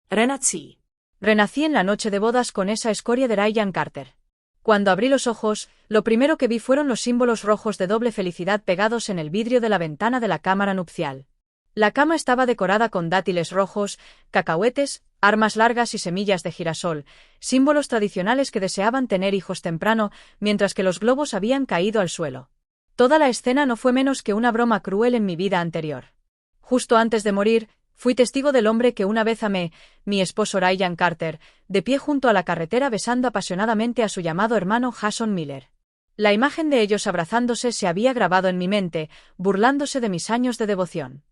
Renací. Renací en la noche de bodas con esa escoria de Ryan Carter. Cuando abrí los ojos, lo primero que vi fueron los símbolos rojos de doble felicidad pegados en el vidrio de la ventana de la cámara nupcial. La cama estaba decorada con dátiles rojos, cacahuetes, armas largas y semillas de girasol, símbolos tradicionales que deseaban tener hijos temprano, mientras que los globos habían caído al suelo. Toda la escena no fue menos que una broma cruel en mi vida anterior. Justo antes de morir, fui testigo del hombre que una vez amé, mi esposo Ryan Carter, de pie junto a la carretera besando apasionadamente a su llamado hermano Jason Miller. La imagen de ellos abrazándose se había grabado en mi mente, burlándose de mis años de devoción.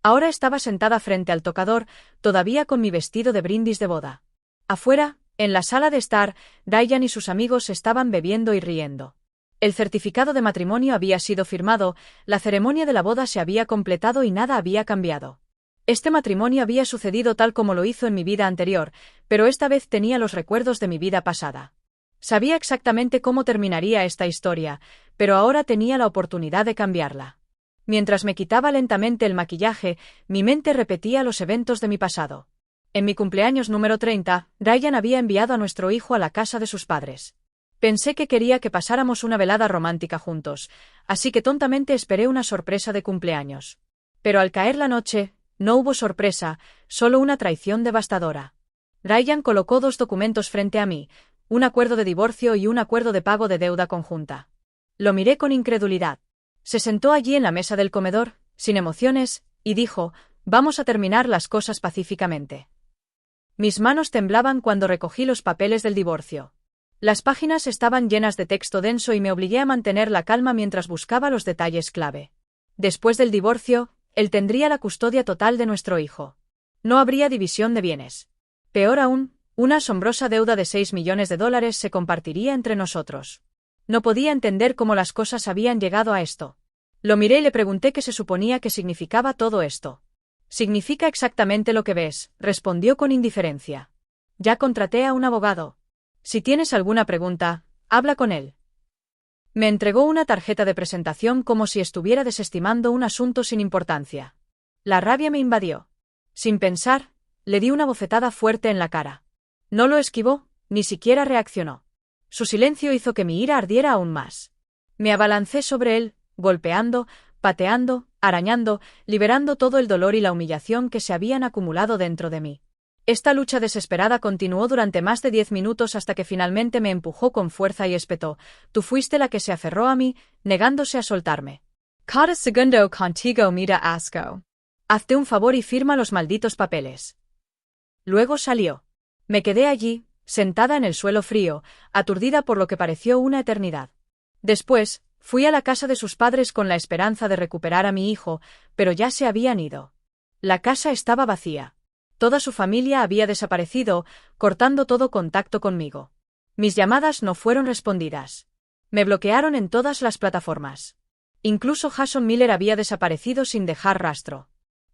Ahora estaba sentada frente al tocador, todavía con mi vestido de brindis de boda. Afuera, en la sala de estar, Ryan y sus amigos estaban bebiendo y riendo. El certificado de matrimonio había sido firmado, la ceremonia de la boda se había completado y nada había cambiado. Este matrimonio había sucedido tal como lo hizo en mi vida anterior, pero esta vez tenía los recuerdos de mi vida pasada. Sabía exactamente cómo terminaría esta historia, pero ahora tenía la oportunidad de cambiarla. Mientras me quitaba lentamente el maquillaje, mi mente repetía los eventos de mi pasado. En mi cumpleaños número 30, Ryan había enviado a nuestro hijo a la casa de sus padres. Pensé que quería que pasáramos una velada romántica juntos, así que tontamente esperé una sorpresa de cumpleaños. Pero al caer la noche, no hubo sorpresa, solo una traición devastadora. Ryan colocó 2 documentos frente a mí, un acuerdo de divorcio y un acuerdo de pago de deuda conjunta. Lo miré con incredulidad. Se sentó allí en la mesa del comedor, sin emociones, y dijo, «Vamos a terminar las cosas pacíficamente». Mis manos temblaban cuando recogí los papeles del divorcio. Las páginas estaban llenas de texto denso y me obligué a mantener la calma mientras buscaba los detalles clave. Después del divorcio, él tendría la custodia total de nuestro hijo. No habría división de bienes. Peor aún, una asombrosa deuda de $6 millones se compartiría entre nosotros. No podía entender cómo las cosas habían llegado a esto. Lo miré y le pregunté qué se suponía que significaba todo esto. «Significa exactamente lo que ves», respondió con indiferencia. «Ya contraté a un abogado. Si tienes alguna pregunta, habla con él». Me entregó una tarjeta de presentación como si estuviera desestimando un asunto sin importancia. La rabia me invadió. Sin pensar, le di una bofetada fuerte en la cara. No lo esquivó, ni siquiera reaccionó. Su silencio hizo que mi ira ardiera aún más. Me abalancé sobre él, golpeando, pateando, arañando, liberando todo el dolor y la humillación que se habían acumulado dentro de mí. Esta lucha desesperada continuó durante más de 10 minutos hasta que finalmente me empujó con fuerza y espetó, «Tú fuiste la que se aferró a mí», negándose a soltarme. «Cada segundo contigo me da asco. Hazte un favor y firma los malditos papeles». Luego salió. Me quedé allí, sentada en el suelo frío, aturdida por lo que pareció una eternidad. Después, fui a la casa de sus padres con la esperanza de recuperar a mi hijo, pero ya se habían ido. La casa estaba vacía. Toda su familia había desaparecido, cortando todo contacto conmigo. Mis llamadas no fueron respondidas. Me bloquearon en todas las plataformas. Incluso Jason Miller había desaparecido sin dejar rastro.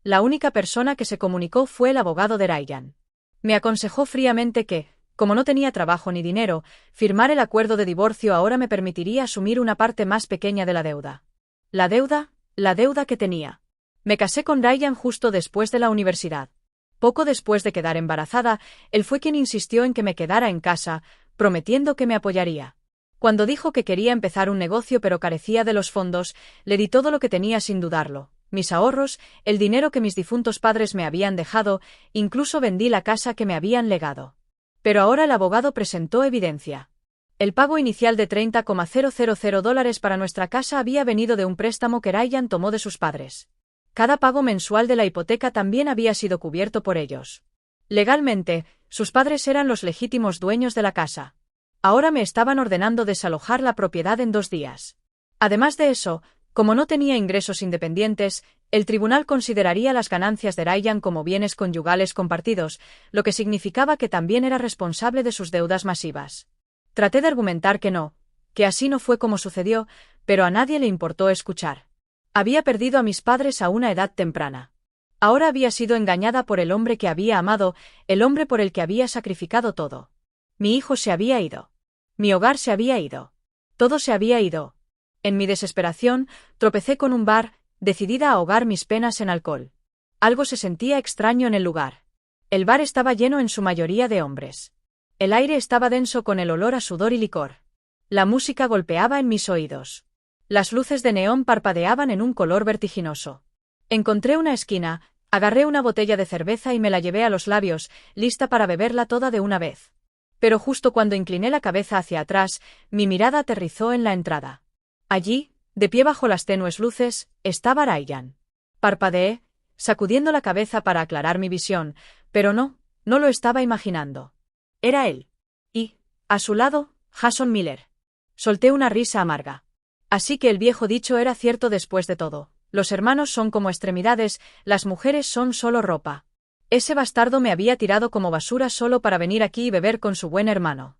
La única persona que se comunicó fue el abogado de Ryan. Me aconsejó fríamente que, como no tenía trabajo ni dinero, firmar el acuerdo de divorcio ahora me permitiría asumir una parte más pequeña de la deuda. La deuda que tenía. Me casé con Ryan justo después de la universidad. Poco después de quedar embarazada, él fue quien insistió en que me quedara en casa, prometiendo que me apoyaría. Cuando dijo que quería empezar un negocio pero carecía de los fondos, le di todo lo que tenía sin dudarlo. Mis ahorros, el dinero que mis difuntos padres me habían dejado, incluso vendí la casa que me habían legado. Pero ahora el abogado presentó evidencia. El pago inicial de $30,000 para nuestra casa había venido de un préstamo que Ryan tomó de sus padres. Cada pago mensual de la hipoteca también había sido cubierto por ellos. Legalmente, sus padres eran los legítimos dueños de la casa. Ahora me estaban ordenando desalojar la propiedad en 2 días. Además de eso, como no tenía ingresos independientes, el tribunal consideraría las ganancias de Ryan como bienes conyugales compartidos, lo que significaba que también era responsable de sus deudas masivas. Traté de argumentar que así no fue como sucedió, pero a nadie le importó escuchar. Había perdido a mis padres a una edad temprana. Ahora había sido engañada por el hombre que había amado, el hombre por el que había sacrificado todo. Mi hijo se había ido. Mi hogar se había ido. Todo se había ido. En mi desesperación, tropecé con un bar, decidida a ahogar mis penas en alcohol. Algo se sentía extraño en el lugar. El bar estaba lleno en su mayoría de hombres. El aire estaba denso con el olor a sudor y licor. La música golpeaba en mis oídos. Las luces de neón parpadeaban en un color vertiginoso. Encontré una esquina, agarré una botella de cerveza y me la llevé a los labios, lista para beberla toda de una vez. Pero justo cuando incliné la cabeza hacia atrás, mi mirada aterrizó en la entrada. Allí, de pie bajo las tenues luces, estaba Ryan. Parpadeé, sacudiendo la cabeza para aclarar mi visión, pero no lo estaba imaginando. Era él. Y, a su lado, Jason Miller. Solté una risa amarga. Así que el viejo dicho era cierto después de todo. Los hermanos son como extremidades, las mujeres son solo ropa. Ese bastardo me había tirado como basura solo para venir aquí y beber con su buen hermano.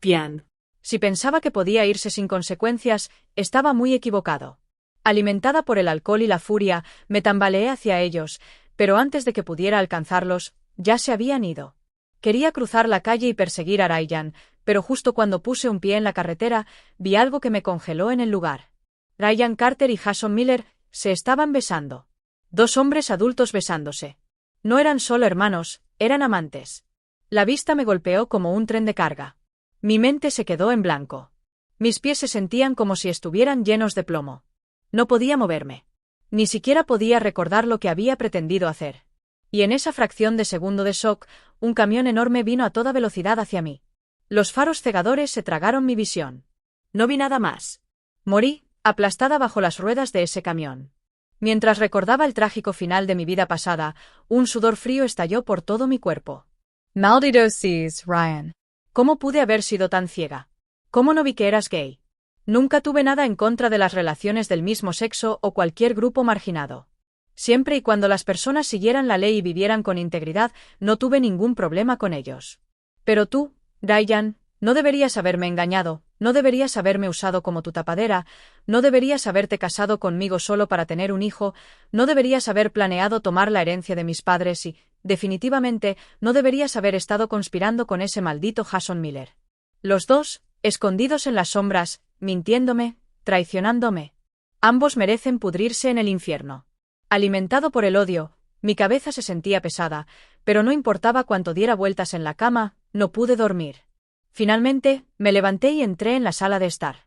Bien. Si pensaba que podía irse sin consecuencias, estaba muy equivocado. Alimentada por el alcohol y la furia, me tambaleé hacia ellos, pero antes de que pudiera alcanzarlos, ya se habían ido. Quería cruzar la calle y perseguir a Ryan, pero justo cuando puse un pie en la carretera, vi algo que me congeló en el lugar. Ryan Carter y Jason Miller se estaban besando. Dos hombres adultos besándose. No eran solo hermanos, eran amantes. La vista me golpeó como un tren de carga. Mi mente se quedó en blanco. Mis pies se sentían como si estuvieran llenos de plomo. No podía moverme. Ni siquiera podía recordar lo que había pretendido hacer. Y en esa fracción de segundo de shock, un camión enorme vino a toda velocidad hacia mí. Los faros cegadores se tragaron mi visión. No vi nada más. Morí, aplastada bajo las ruedas de ese camión. Mientras recordaba el trágico final de mi vida pasada, un sudor frío estalló por todo mi cuerpo. Maldito seas, Ryan. ¿Cómo pude haber sido tan ciega? ¿Cómo no vi que eras gay? Nunca tuve nada en contra de las relaciones del mismo sexo o cualquier grupo marginado. Siempre y cuando las personas siguieran la ley y vivieran con integridad, no tuve ningún problema con ellos. Pero tú, Ryan, no deberías haberme engañado, no deberías haberme usado como tu tapadera, no deberías haberte casado conmigo solo para tener un hijo, no deberías haber planeado tomar la herencia de mis padres y, definitivamente, no deberías haber estado conspirando con ese maldito Jason Miller. Los dos, escondidos en las sombras, mintiéndome, traicionándome. Ambos merecen pudrirse en el infierno. Alimentado por el odio, mi cabeza se sentía pesada, pero no importaba cuánto diera vueltas en la cama, no pude dormir. Finalmente, me levanté y entré en la sala de estar.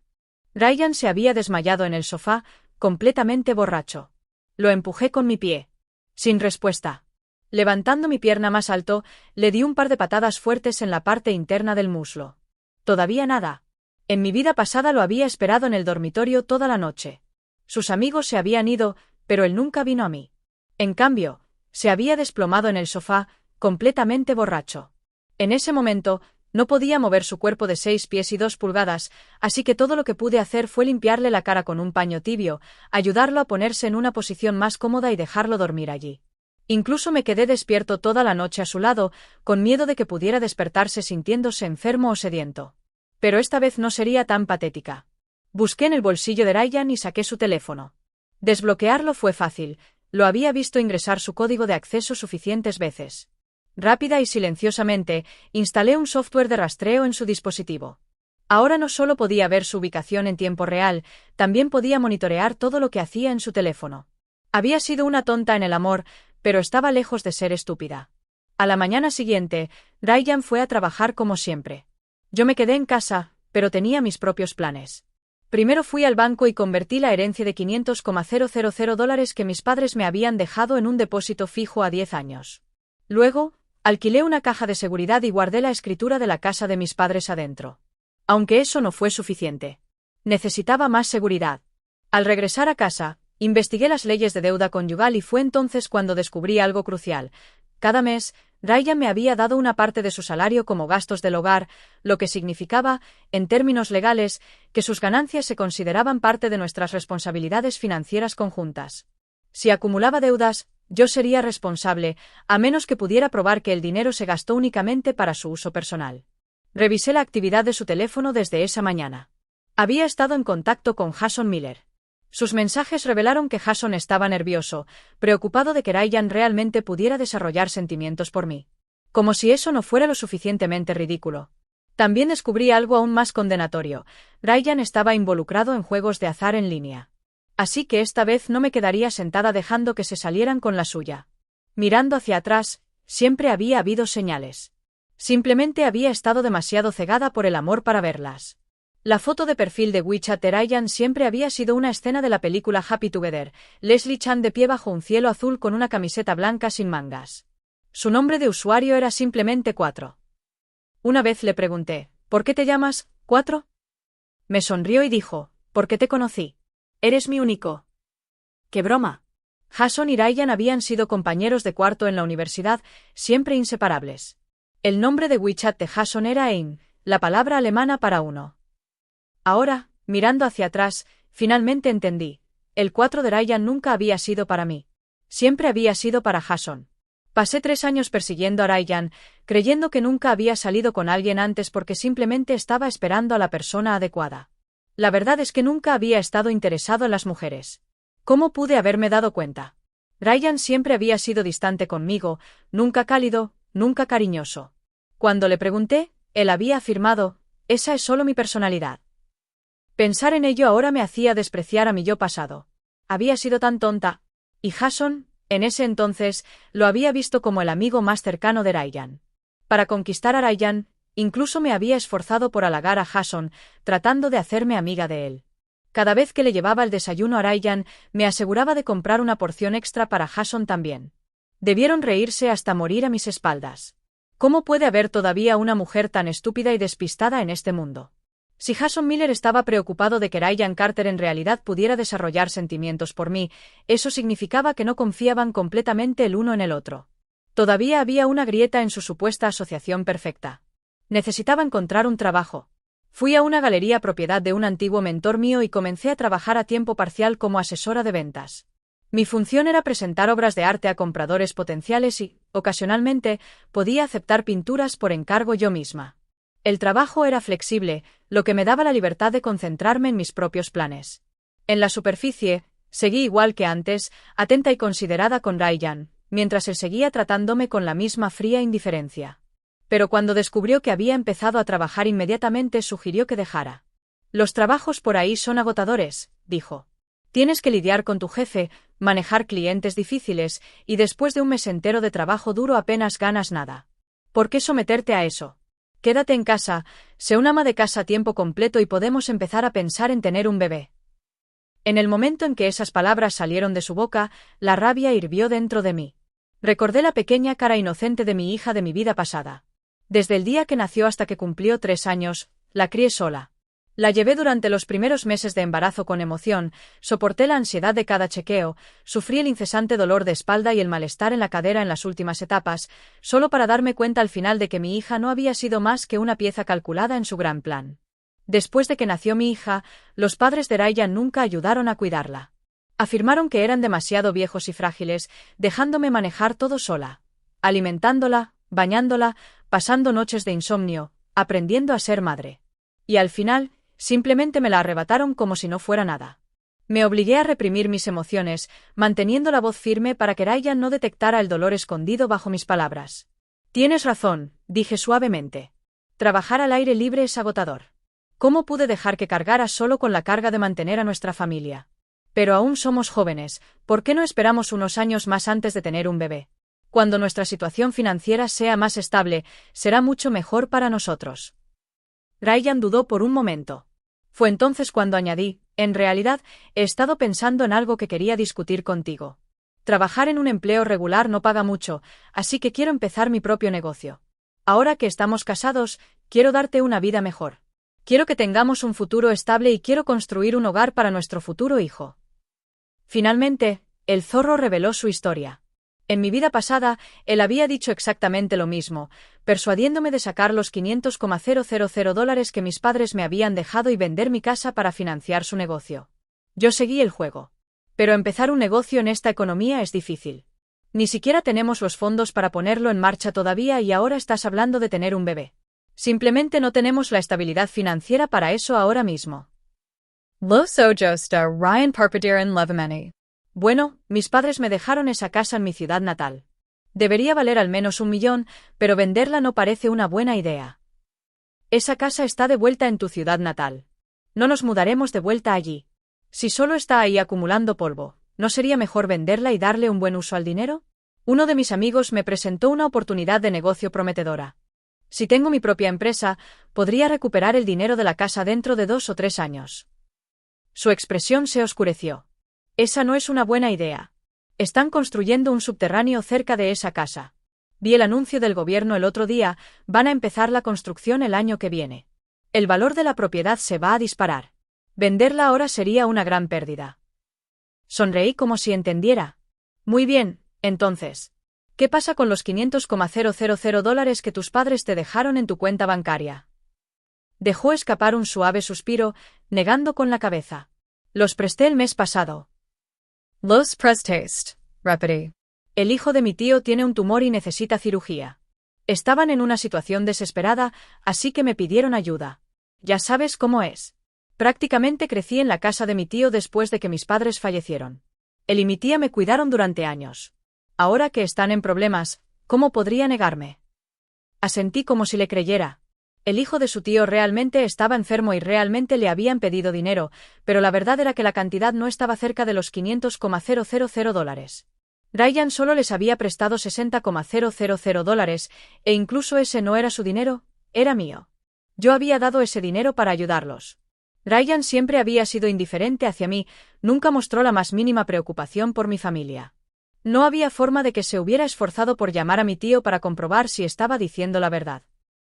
Ryan se había desmayado en el sofá, completamente borracho. Lo empujé con mi pie. Sin respuesta. Levantando mi pierna más alto, le di un par de patadas fuertes en la parte interna del muslo. Todavía nada. En mi vida pasada lo había esperado en el dormitorio toda la noche. Sus amigos se habían ido, pero él nunca vino a mí. En cambio, se había desplomado en el sofá, completamente borracho. En ese momento, no podía mover su cuerpo de 6 pies y 2 pulgadas, así que todo lo que pude hacer fue limpiarle la cara con un paño tibio, ayudarlo a ponerse en una posición más cómoda y dejarlo dormir allí. Incluso me quedé despierto toda la noche a su lado, con miedo de que pudiera despertarse sintiéndose enfermo o sediento. Pero esta vez no sería tan patética. Busqué en el bolsillo de Ryan y saqué su teléfono. Desbloquearlo fue fácil, lo había visto ingresar su código de acceso suficientes veces. Rápida y silenciosamente, instalé un software de rastreo en su dispositivo. Ahora no solo podía ver su ubicación en tiempo real, también podía monitorear todo lo que hacía en su teléfono. Había sido una tonta en el amor, pero estaba lejos de ser estúpida. A la mañana siguiente, Ryan fue a trabajar como siempre. Yo me quedé en casa, pero tenía mis propios planes. Primero fui al banco y convertí la herencia de $500,000 que mis padres me habían dejado en un depósito fijo a 10 años. Luego, alquilé una caja de seguridad y guardé la escritura de la casa de mis padres adentro. Aunque eso no fue suficiente. Necesitaba más seguridad. Al regresar a casa, investigué las leyes de deuda conyugal y fue entonces cuando descubrí algo crucial. Cada mes, Ryan me había dado una parte de su salario como gastos del hogar, lo que significaba, en términos legales, que sus ganancias se consideraban parte de nuestras responsabilidades financieras conjuntas. Si acumulaba deudas, yo sería responsable, a menos que pudiera probar que el dinero se gastó únicamente para su uso personal. Revisé la actividad de su teléfono desde esa mañana. Había estado en contacto con Jason Miller. Sus mensajes revelaron que Jason estaba nervioso, preocupado de que Ryan realmente pudiera desarrollar sentimientos por mí. Como si eso no fuera lo suficientemente ridículo. También descubrí algo aún más condenatorio. Ryan estaba involucrado en juegos de azar en línea. Así que esta vez no me quedaría sentada dejando que se salieran con la suya. Mirando hacia atrás, siempre había habido señales. Simplemente había estado demasiado cegada por el amor para verlas. La foto de perfil de WeChat de Ryan siempre había sido una escena de la película Happy Together, Leslie Chan de pie bajo un cielo azul con una camiseta blanca sin mangas. Su nombre de usuario era simplemente 4. Una vez le pregunté, ¿por qué te llamas 4? Me sonrió y dijo, porque te conocí. Eres mi único. ¡Qué broma! Jason y Ryan habían sido compañeros de cuarto en la universidad, siempre inseparables. El nombre de WeChat de Jason era Ein, la palabra alemana para uno. Ahora, mirando hacia atrás, finalmente entendí. El 4 de Ryan nunca había sido para mí. Siempre había sido para Jason. Pasé 3 años persiguiendo a Ryan, creyendo que nunca había salido con alguien antes porque simplemente estaba esperando a la persona adecuada. La verdad es que nunca había estado interesado en las mujeres. ¿Cómo pude haberme dado cuenta? Ryan siempre había sido distante conmigo, nunca cálido, nunca cariñoso. Cuando le pregunté, él había afirmado, esa es solo mi personalidad. Pensar en ello ahora me hacía despreciar a mi yo pasado. Había sido tan tonta. Y Jason, en ese entonces, lo había visto como el amigo más cercano de Ryan. Para conquistar a Ryan, incluso me había esforzado por halagar a Jason, tratando de hacerme amiga de él. Cada vez que le llevaba el desayuno a Ryan, me aseguraba de comprar una porción extra para Jason también. Debieron reírse hasta morir a mis espaldas. ¿Cómo puede haber todavía una mujer tan estúpida y despistada en este mundo? Si Jason Miller estaba preocupado de que Ryan Carter en realidad pudiera desarrollar sentimientos por mí, eso significaba que no confiaban completamente el uno en el otro. Todavía había una grieta en su supuesta asociación perfecta. Necesitaba encontrar un trabajo. Fui a una galería propiedad de un antiguo mentor mío y comencé a trabajar a tiempo parcial como asesora de ventas. Mi función era presentar obras de arte a compradores potenciales y, ocasionalmente, podía aceptar pinturas por encargo yo misma. El trabajo era flexible, lo que me daba la libertad de concentrarme en mis propios planes. En la superficie, seguí igual que antes, atenta y considerada con Ryan, mientras él seguía tratándome con la misma fría indiferencia. Pero cuando descubrió que había empezado a trabajar inmediatamente sugirió que dejara. Los trabajos por ahí son agotadores, dijo. Tienes que lidiar con tu jefe, manejar clientes difíciles, y después de un mes entero de trabajo duro apenas ganas nada. ¿Por qué someterte a eso? Quédate en casa, sé un ama de casa a tiempo completo y podemos empezar a pensar en tener un bebé. En el momento en que esas palabras salieron de su boca, la rabia hirvió dentro de mí. Recordé la pequeña cara inocente de mi hija de mi vida pasada. Desde el día que nació hasta que cumplió 3 años, la crié sola. La llevé durante los primeros meses de embarazo con emoción, soporté la ansiedad de cada chequeo, sufrí el incesante dolor de espalda y el malestar en la cadera en las últimas etapas, solo para darme cuenta al final de que mi hija no había sido más que una pieza calculada en su gran plan. Después de que nació mi hija, los padres de Ryan nunca ayudaron a cuidarla. Afirmaron que eran demasiado viejos y frágiles, dejándome manejar todo sola, alimentándola, bañándola, pasando noches de insomnio, aprendiendo a ser madre. Y al final, simplemente me la arrebataron como si no fuera nada. Me obligué a reprimir mis emociones, manteniendo la voz firme para que Ryan no detectara el dolor escondido bajo mis palabras. Tienes razón, dije suavemente. Trabajar al aire libre es agotador. ¿Cómo pude dejar que cargaras solo con la carga de mantener a nuestra familia? Pero aún somos jóvenes, ¿por qué no esperamos unos años más antes de tener un bebé? Cuando nuestra situación financiera sea más estable, será mucho mejor para nosotros. Ryan dudó por un momento. Fue entonces cuando añadí, en realidad, he estado pensando en algo que quería discutir contigo. Trabajar en un empleo regular no paga mucho, así que quiero empezar mi propio negocio. Ahora que estamos casados, quiero darte una vida mejor. Quiero que tengamos un futuro estable y quiero construir un hogar para nuestro futuro hijo. Finalmente, el zorro reveló su historia. En mi vida pasada, él había dicho exactamente lo mismo, persuadiéndome de sacar los $500,000 que mis padres me habían dejado y vender mi casa para financiar su negocio. Yo seguí el juego. Pero empezar un negocio en esta economía es difícil. Ni siquiera tenemos los fondos para ponerlo en marcha todavía y ahora estás hablando de tener un bebé. Simplemente no tenemos la estabilidad financiera para eso ahora mismo. Los ojos de Ryan Parpadiran Levameni. Bueno, mis padres me dejaron esa casa en mi ciudad natal. Debería valer al menos $1 millón, pero venderla no parece una buena idea. Esa casa está de vuelta en tu ciudad natal. No nos mudaremos de vuelta allí. Si solo está ahí acumulando polvo, ¿no sería mejor venderla y darle un buen uso al dinero? Uno de mis amigos me presentó una oportunidad de negocio prometedora. Si tengo mi propia empresa, podría recuperar el dinero de la casa dentro de 2 o 3 años. Su expresión se oscureció. Esa no es una buena idea. Están construyendo un subterráneo cerca de esa casa. Vi el anuncio del gobierno el otro día, van a empezar la construcción el año que viene. El valor de la propiedad se va a disparar. Venderla ahora sería una gran pérdida. Sonreí como si entendiera. Muy bien, entonces. ¿Qué pasa con los $500,000 que tus padres te dejaron en tu cuenta bancaria? Dejó escapar un suave suspiro, negando con la cabeza. Los presté el mes pasado. Los prestaste, repetí. El hijo de mi tío tiene un tumor y necesita cirugía. Estaban en una situación desesperada, así que me pidieron ayuda. Ya sabes cómo es. Prácticamente crecí en la casa de mi tío después de que mis padres fallecieron. Él y mi tía me cuidaron durante años. Ahora que están en problemas, ¿cómo podría negarme? Asentí como si le creyera. El hijo de su tío realmente estaba enfermo y realmente le habían pedido dinero, pero la verdad era que la cantidad no estaba cerca de los $500,000. Ryan solo les había prestado $60,000 e incluso ese no era su dinero, era mío. Yo había dado ese dinero para ayudarlos. Ryan siempre había sido indiferente hacia mí, nunca mostró la más mínima preocupación por mi familia. No había forma de que se hubiera esforzado por llamar a mi tío para comprobar si estaba diciendo la verdad.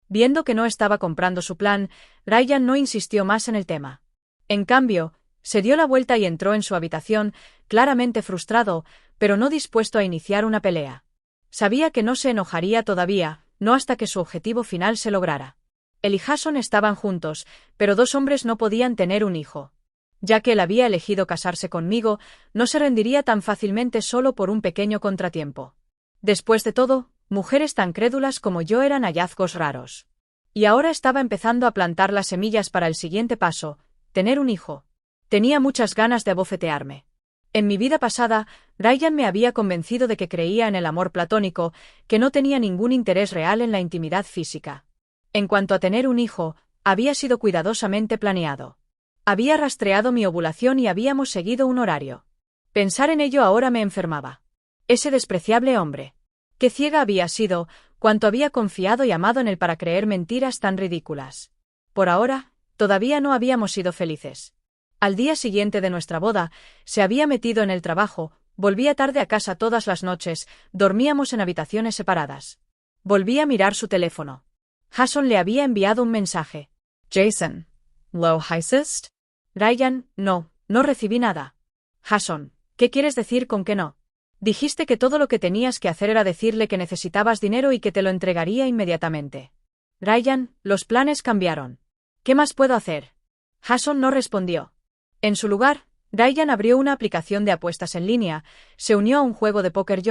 Viendo que no estaba comprando su plan, Ryan no insistió más en el tema. En cambio, se dio la vuelta y entró en su habitación, claramente frustrado, pero no dispuesto a iniciar una pelea. Sabía que no se enojaría todavía, no hasta que su objetivo final se lograra. Él y Jason estaban juntos, pero 2 hombres no podían tener un hijo. Ya que él había elegido casarse conmigo, no se rendiría tan fácilmente solo por un pequeño contratiempo. Después de todo, mujeres tan crédulas como yo eran hallazgos raros. Y ahora estaba empezando a plantar las semillas para el siguiente paso, tener un hijo. Tenía muchas ganas de abofetearme. En mi vida pasada, Ryan me había convencido de que creía en el amor platónico, que no tenía ningún interés real en la intimidad física. En cuanto a tener un hijo, había sido cuidadosamente planeado. Había rastreado mi ovulación y habíamos seguido un horario. Pensar en ello ahora me enfermaba. Ese despreciable hombre. Qué ciega había sido, cuánto había confiado y amado en él para creer mentiras tan ridículas. Por ahora, todavía no habíamos sido felices. Al día siguiente de nuestra boda, se había metido en el trabajo, volvía tarde a casa todas las noches, dormíamos en habitaciones separadas. Volví a mirar su teléfono. Jason le había enviado un mensaje. Jason. ¿Lo hiciste? Ryan, no recibí nada. Jason, ¿qué quieres decir con que no? Dijiste que todo lo que tenías que hacer era decirle que necesitabas dinero y que te lo entregaría inmediatamente. Ryan, los planes cambiaron. ¿Qué más puedo hacer? Jason no respondió. En su lugar, Ryan abrió una aplicación de apuestas en línea, se unió a un juego de póker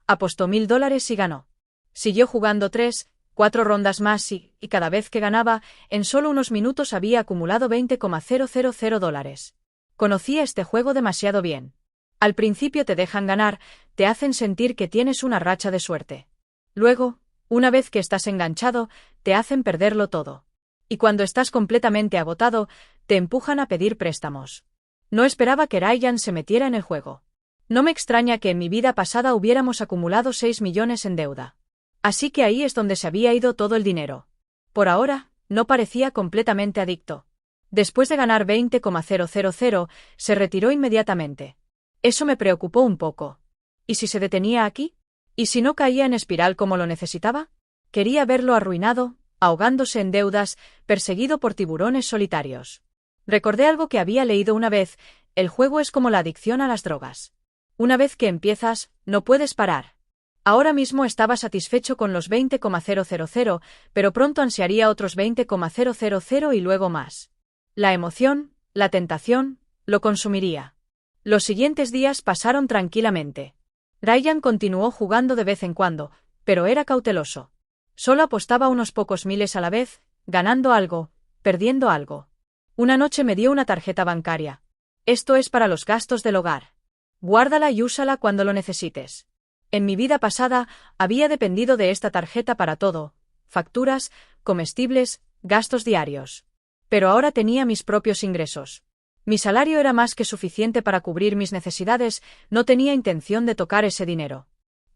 apostó $1,000 y ganó. Siguió jugando 3, 4 rondas más y cada vez que ganaba, en solo unos minutos había acumulado $20,000. Conocía este juego demasiado bien. Al principio te dejan ganar, te hacen sentir que tienes una racha de suerte. Luego, una vez que estás enganchado, te hacen perderlo todo. Y cuando estás completamente agotado, te empujan a pedir préstamos. No esperaba que Ryan se metiera en el juego. No me extraña que en mi vida pasada hubiéramos acumulado 6 millones en deuda. Así que ahí es donde se había ido todo el dinero. Por ahora, no parecía completamente adicto. Después de ganar 20,000, se retiró inmediatamente. Eso me preocupó un poco. ¿Y si se detenía aquí? ¿Y si no caía en espiral como lo necesitaba? Quería verlo arruinado, ahogándose en deudas, perseguido por tiburones solitarios. Recordé algo que había leído una vez: el juego es como la adicción a las drogas. Una vez que empiezas, no puedes parar. Ahora mismo estaba satisfecho con los 20,000, pero pronto ansiaría otros 20,000 y luego más. La emoción, la tentación, lo consumiría. Los siguientes días pasaron tranquilamente. Ryan continuó jugando de vez en cuando, pero era cauteloso. Solo apostaba unos pocos miles a la vez, ganando algo, perdiendo algo. Una noche me dio una tarjeta bancaria. Esto es para los gastos del hogar. Guárdala y úsala cuando lo necesites. En mi vida pasada, había dependido de esta tarjeta para todo: facturas, comestibles, gastos diarios. Pero ahora tenía mis propios ingresos. Mi salario era más que suficiente para cubrir mis necesidades, no tenía intención de tocar ese dinero.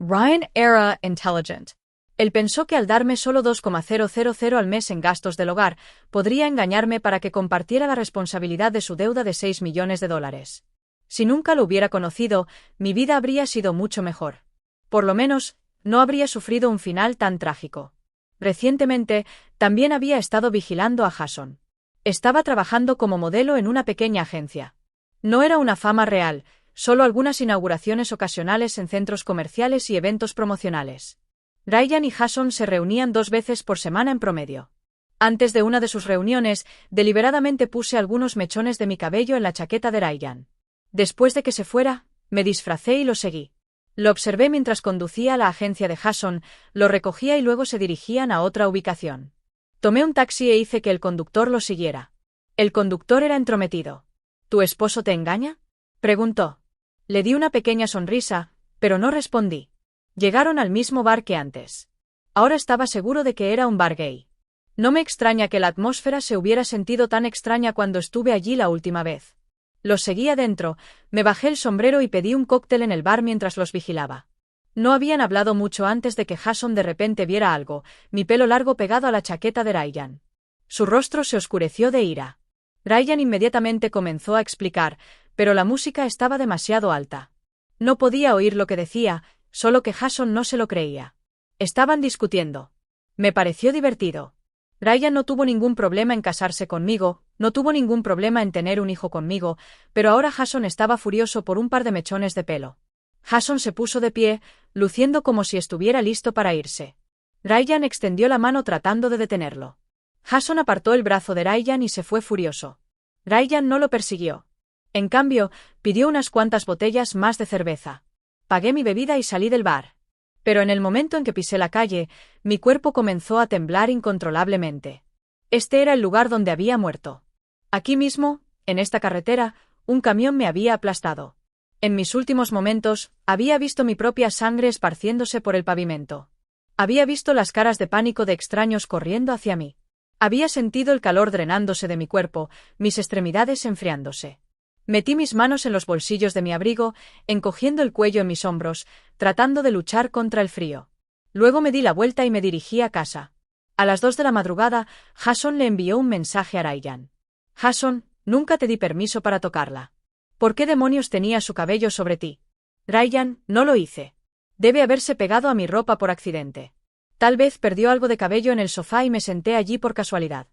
Ryan era intelligent. Él pensó que al darme solo 2,000 al mes en gastos del hogar, podría engañarme para que compartiera la responsabilidad de su deuda de 6 millones de dólares. Si nunca lo hubiera conocido, mi vida habría sido mucho mejor. Por lo menos, no habría sufrido un final tan trágico. Recientemente, también había estado vigilando a Jason. Estaba trabajando como modelo en una pequeña agencia. No era una fama real, solo algunas inauguraciones ocasionales en centros comerciales y eventos promocionales. Ryan y Jason se reunían 2 veces por semana en promedio. Antes de una de sus reuniones, deliberadamente puse algunos mechones de mi cabello en la chaqueta de Ryan. Después de que se fuera, me disfracé y lo seguí. Lo observé mientras conducía a la agencia de Jason, lo recogía y luego se dirigían a otra ubicación. Tomé un taxi e hice que el conductor lo siguiera. El conductor era entrometido. ¿Tu esposo te engaña?, preguntó. Le di una pequeña sonrisa, pero no respondí. Llegaron al mismo bar que antes. Ahora estaba seguro de que era un bar gay. No me extraña que la atmósfera se hubiera sentido tan extraña cuando estuve allí la última vez. Los seguí adentro, me bajé el sombrero y pedí un cóctel en el bar mientras los vigilaba. No habían hablado mucho antes de que Jason de repente viera algo, mi pelo largo pegado a la chaqueta de Ryan. Su rostro se oscureció de ira. Ryan inmediatamente comenzó a explicar, pero la música estaba demasiado alta. No podía oír lo que decía, solo que Jason no se lo creía. Estaban discutiendo. Me pareció divertido. Ryan no tuvo ningún problema en casarse conmigo, no tuvo ningún problema en tener un hijo conmigo, pero ahora Jason estaba furioso por un par de mechones de pelo. Jason se puso de pie, luciendo como si estuviera listo para irse. Ryan extendió la mano tratando de detenerlo. Jason apartó el brazo de Ryan y se fue furioso. Ryan no lo persiguió. En cambio, pidió unas cuantas botellas más de cerveza. Pagué mi bebida y salí del bar. Pero en el momento en que pisé la calle, mi cuerpo comenzó a temblar incontrolablemente. Este era el lugar donde había muerto. Aquí mismo, en esta carretera, un camión me había aplastado. En mis últimos momentos, había visto mi propia sangre esparciéndose por el pavimento. Había visto las caras de pánico de extraños corriendo hacia mí. Había sentido el calor drenándose de mi cuerpo, mis extremidades enfriándose. Metí mis manos en los bolsillos de mi abrigo, encogiendo el cuello en mis hombros, tratando de luchar contra el frío. Luego me di la vuelta y me dirigí a casa. A las 2 de la madrugada, Jason le envió un mensaje a Ryan. Jason, nunca te di permiso para tocarla. ¿Por qué demonios tenía su cabello sobre ti? Ryan, no lo hice. Debe haberse pegado a mi ropa por accidente. Tal vez perdió algo de cabello en el sofá y me senté allí por casualidad.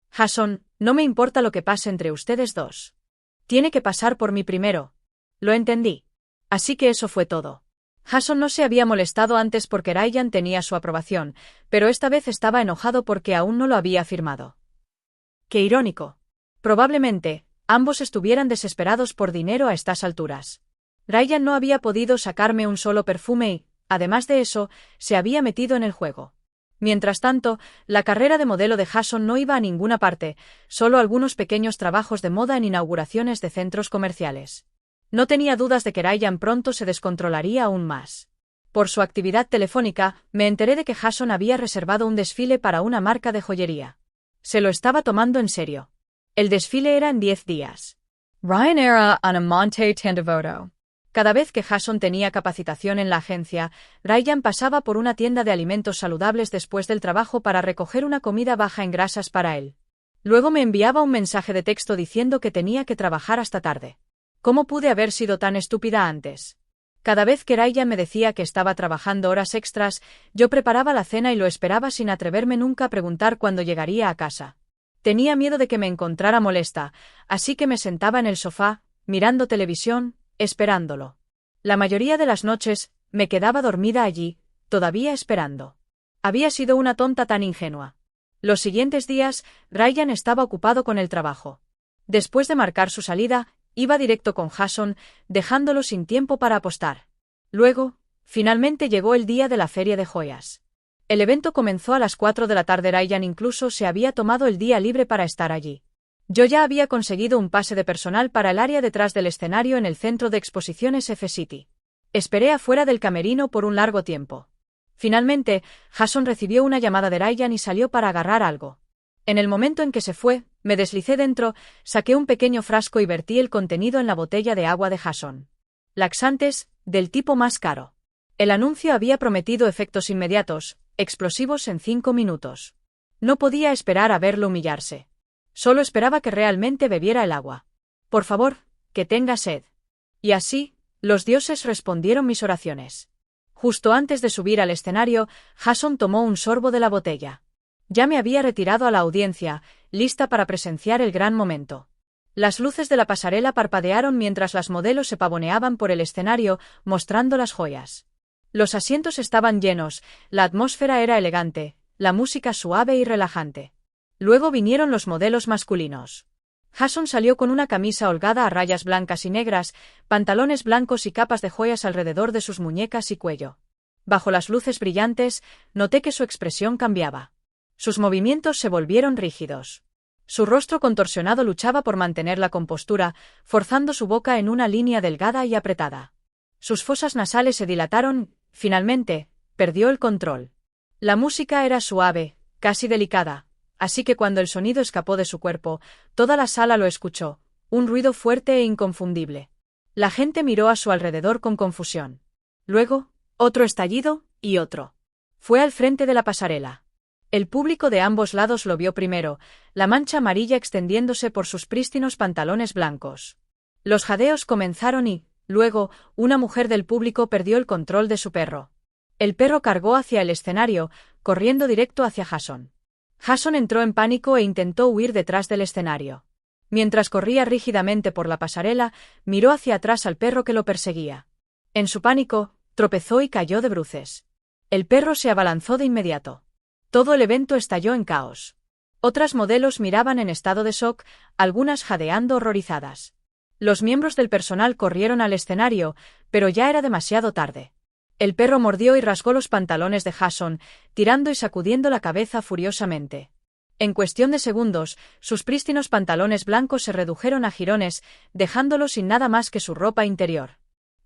Jason, no me importa lo que pase entre ustedes dos. Tiene que pasar por mí primero. Lo entendí. Así que eso fue todo. Jason no se había molestado antes porque Ryan tenía su aprobación, pero esta vez estaba enojado porque aún no lo había firmado. Qué irónico. Probablemente, ambos estuvieran desesperados por dinero a estas alturas. Ryan no había podido sacarme un solo perfume y, además de eso, se había metido en el juego. Mientras tanto, la carrera de modelo de Jason no iba a ninguna parte, solo algunos pequeños trabajos de moda en inauguraciones de centros comerciales. No tenía dudas de que Ryan pronto se descontrolaría aún más. Por su actividad telefónica, me enteré de que Jason había reservado un desfile para una marca de joyería. Se lo estaba tomando en serio. El desfile era en 10 días. Ryan era un amante tan devoto. Cada vez que Jason tenía capacitación en la agencia, Ryan pasaba por una tienda de alimentos saludables después del trabajo para recoger una comida baja en grasas para él. Luego me enviaba un mensaje de texto diciendo que tenía que trabajar hasta tarde. ¿Cómo pude haber sido tan estúpida antes? Cada vez que Ryan me decía que estaba trabajando horas extras, yo preparaba la cena y lo esperaba sin atreverme nunca a preguntar cuándo llegaría a casa. Tenía miedo de que me encontrara molesta, así que me sentaba en el sofá, mirando televisión, esperándolo. La mayoría de las noches, me quedaba dormida allí, todavía esperando. Había sido una tonta tan ingenua. Los siguientes días, Ryan estaba ocupado con el trabajo. Después de marcar su salida, iba directo con Jason, dejándolo sin tiempo para apostar. Luego, finalmente llegó el día de la feria de joyas. El evento comenzó a las 4 de la tarde. Ryan incluso se había tomado el día libre para estar allí. Yo ya había conseguido un pase de personal para el área detrás del escenario en el centro de exposiciones F-City. Esperé afuera del camerino por un largo tiempo. Finalmente, Jason recibió una llamada de Ryan y salió para agarrar algo. En el momento en que se fue, me deslicé dentro, saqué un pequeño frasco y vertí el contenido en la botella de agua de Jason. Laxantes, del tipo más caro. El anuncio había prometido efectos inmediatos, explosivos en 5 minutos. No podía esperar a verlo humillarse. Solo esperaba que realmente bebiera el agua. Por favor, que tenga sed. Y así, los dioses respondieron mis oraciones. Justo antes de subir al escenario, Jason tomó un sorbo de la botella. Ya me había retirado a la audiencia, lista para presenciar el gran momento. Las luces de la pasarela parpadearon mientras las modelos se pavoneaban por el escenario, mostrando las joyas. Los asientos estaban llenos, la atmósfera era elegante, la música suave y relajante. Luego vinieron los modelos masculinos. Jason salió con una camisa holgada a rayas blancas y negras, pantalones blancos y capas de joyas alrededor de sus muñecas y cuello. Bajo las luces brillantes, noté que su expresión cambiaba. Sus movimientos se volvieron rígidos. Su rostro contorsionado luchaba por mantener la compostura, forzando su boca en una línea delgada y apretada. Sus fosas nasales se dilataron, finalmente, perdió el control. La música era suave, casi delicada, así que cuando el sonido escapó de su cuerpo, toda la sala lo escuchó, un ruido fuerte e inconfundible. La gente miró a su alrededor con confusión. Luego, otro estallido, y otro. Fue al frente de la pasarela. El público de ambos lados lo vio primero, la mancha amarilla extendiéndose por sus prístinos pantalones blancos. Los jadeos comenzaron y, luego, una mujer del público perdió el control de su perro. El perro cargó hacia el escenario, corriendo directo hacia Jason. Jason entró en pánico e intentó huir detrás del escenario. Mientras corría rígidamente por la pasarela, miró hacia atrás al perro que lo perseguía. En su pánico, tropezó y cayó de bruces. El perro se abalanzó de inmediato. Todo el evento estalló en caos. Otras modelos miraban en estado de shock, algunas jadeando horrorizadas. Los miembros del personal corrieron al escenario, pero ya era demasiado tarde. El perro mordió y rasgó los pantalones de Jason, tirando y sacudiendo la cabeza furiosamente. En cuestión de segundos, sus prístinos pantalones blancos se redujeron a jirones, dejándolo sin nada más que su ropa interior.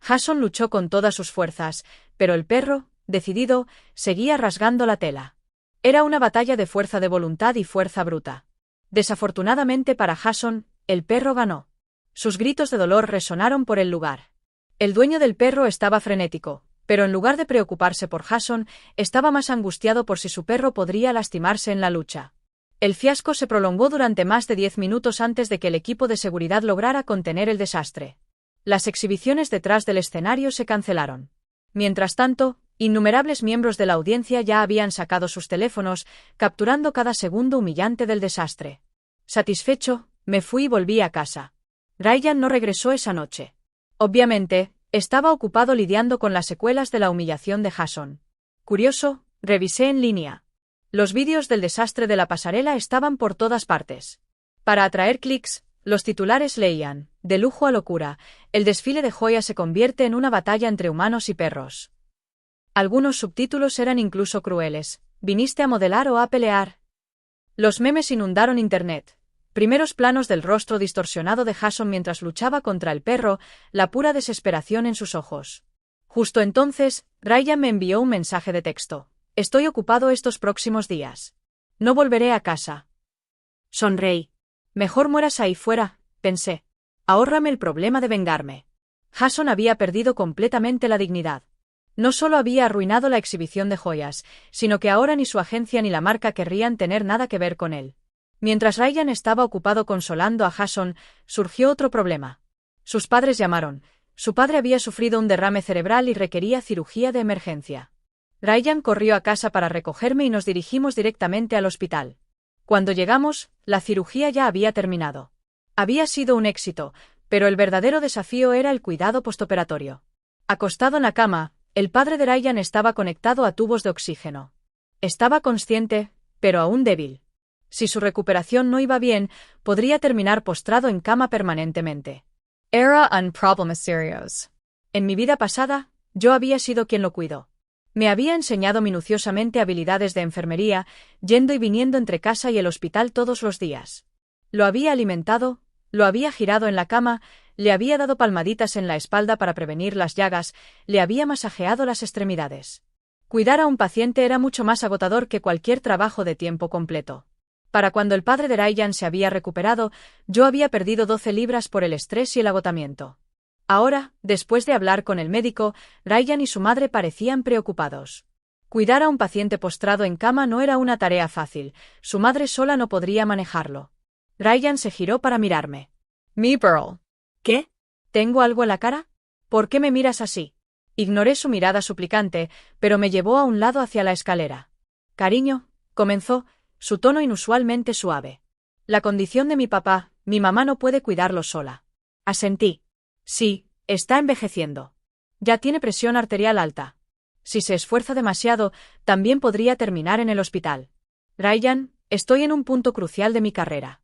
Jason luchó con todas sus fuerzas, pero el perro, decidido, seguía rasgando la tela. Era una batalla de fuerza de voluntad y fuerza bruta. Desafortunadamente para Jason, el perro ganó. Sus gritos de dolor resonaron por el lugar. El dueño del perro estaba frenético, pero en lugar de preocuparse por Jason, estaba más angustiado por si su perro podría lastimarse en la lucha. El fiasco se prolongó durante más de 10 minutos antes de que el equipo de seguridad lograra contener el desastre. Las exhibiciones detrás del escenario se cancelaron. Mientras tanto, innumerables miembros de la audiencia ya habían sacado sus teléfonos, capturando cada segundo humillante del desastre. Satisfecho, me fui y volví a casa. Ryan no regresó esa noche. Obviamente, estaba ocupado lidiando con las secuelas de la humillación de Jason. Curioso, revisé en línea. Los vídeos del desastre de la pasarela estaban por todas partes. Para atraer clics, los titulares leían: de lujo a locura, el desfile de joyas se convierte en una batalla entre humanos y perros. Algunos subtítulos eran incluso crueles: ¿viniste a modelar o a pelear? Los memes inundaron internet. Primeros planos del rostro distorsionado de Jason mientras luchaba contra el perro, la pura desesperación en sus ojos. Justo entonces, Ryan me envió un mensaje de texto: estoy ocupado estos próximos días. No volveré a casa. Sonreí. Mejor mueras ahí fuera, pensé. Ahórrame el problema de vengarme. Jason había perdido completamente la dignidad. No solo había arruinado la exhibición de joyas, sino que ahora ni su agencia ni la marca querrían tener nada que ver con él. Mientras Ryan estaba ocupado consolando a Jason, surgió otro problema. Sus padres llamaron. Su padre había sufrido un derrame cerebral y requería cirugía de emergencia. Ryan corrió a casa para recogerme y nos dirigimos directamente al hospital. Cuando llegamos, la cirugía ya había terminado. Había sido un éxito, pero el verdadero desafío era el cuidado postoperatorio. Acostado en la cama, el padre de Ryan estaba conectado a tubos de oxígeno. Estaba consciente, pero aún débil. Si su recuperación no iba bien, podría terminar postrado en cama permanentemente. Era un problema serio. En mi vida pasada, yo había sido quien lo cuidó. Me había enseñado minuciosamente habilidades de enfermería, yendo y viniendo entre casa y el hospital todos los días. Lo había alimentado, lo había girado en la cama, le había dado palmaditas en la espalda para prevenir las llagas, le había masajeado las extremidades. Cuidar a un paciente era mucho más agotador que cualquier trabajo de tiempo completo. Para cuando el padre de Ryan se había recuperado, yo había perdido 12 libras por el estrés y el agotamiento. Ahora, después de hablar con el médico, Ryan y su madre parecían preocupados. Cuidar a un paciente postrado en cama no era una tarea fácil, su madre sola no podría manejarlo. Ryan se giró para mirarme. Me Pearl. ¿Qué? ¿Tengo algo en la cara? ¿Por qué me miras así? Ignoré su mirada suplicante, pero me llevó a un lado hacia la escalera. Cariño, comenzó, su tono inusualmente suave. La condición de mi papá, mi mamá no puede cuidarlo sola. Asentí. Sí, está envejeciendo. Ya tiene presión arterial alta. Si se esfuerza demasiado, también podría terminar en el hospital. Ryan, estoy en un punto crucial de mi carrera.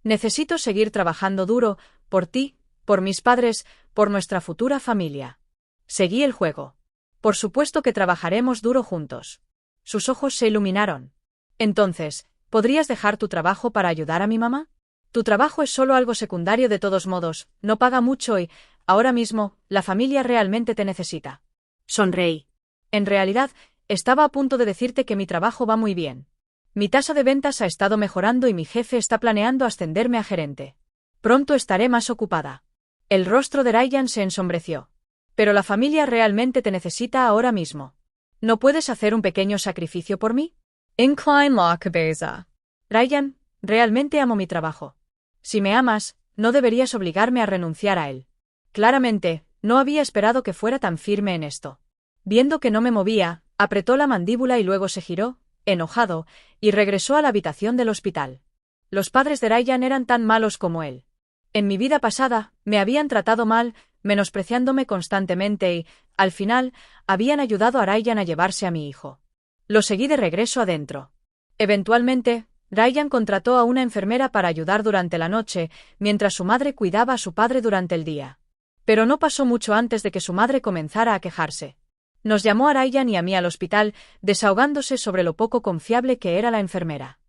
Necesito seguir trabajando duro, por ti, por mis padres, por nuestra futura familia. Seguí el juego. Por supuesto que trabajaremos duro juntos. Sus ojos se iluminaron. Entonces, ¿podrías dejar tu trabajo para ayudar a mi mamá? Tu trabajo es solo algo secundario de todos modos, no paga mucho y, ahora mismo, la familia realmente te necesita. Sonreí. En realidad, estaba a punto de decirte que mi trabajo va muy bien. Mi tasa de ventas ha estado mejorando y mi jefe está planeando ascenderme a gerente. Pronto estaré más ocupada. El rostro de Ryan se ensombreció. Pero la familia realmente te necesita ahora mismo. ¿No puedes hacer un pequeño sacrificio por mí? Incline la cabeza. Ryan, realmente amo mi trabajo. Si me amas, no deberías obligarme a renunciar a él. Claramente, no había esperado que fuera tan firme en esto. Viendo que no me movía, apretó la mandíbula y luego se giró, enojado, y regresó a la habitación del hospital. Los padres de Ryan eran tan malos como él. En mi vida pasada, me habían tratado mal, menospreciándome constantemente y, al final, habían ayudado a Ryan a llevarse a mi hijo. Lo seguí de regreso adentro. Eventualmente, Ryan contrató a una enfermera para ayudar durante la noche, mientras su madre cuidaba a su padre durante el día. Pero no pasó mucho antes de que su madre comenzara a quejarse. Nos llamó a Ryan y a mí al hospital, desahogándose sobre lo poco confiable que era la enfermera.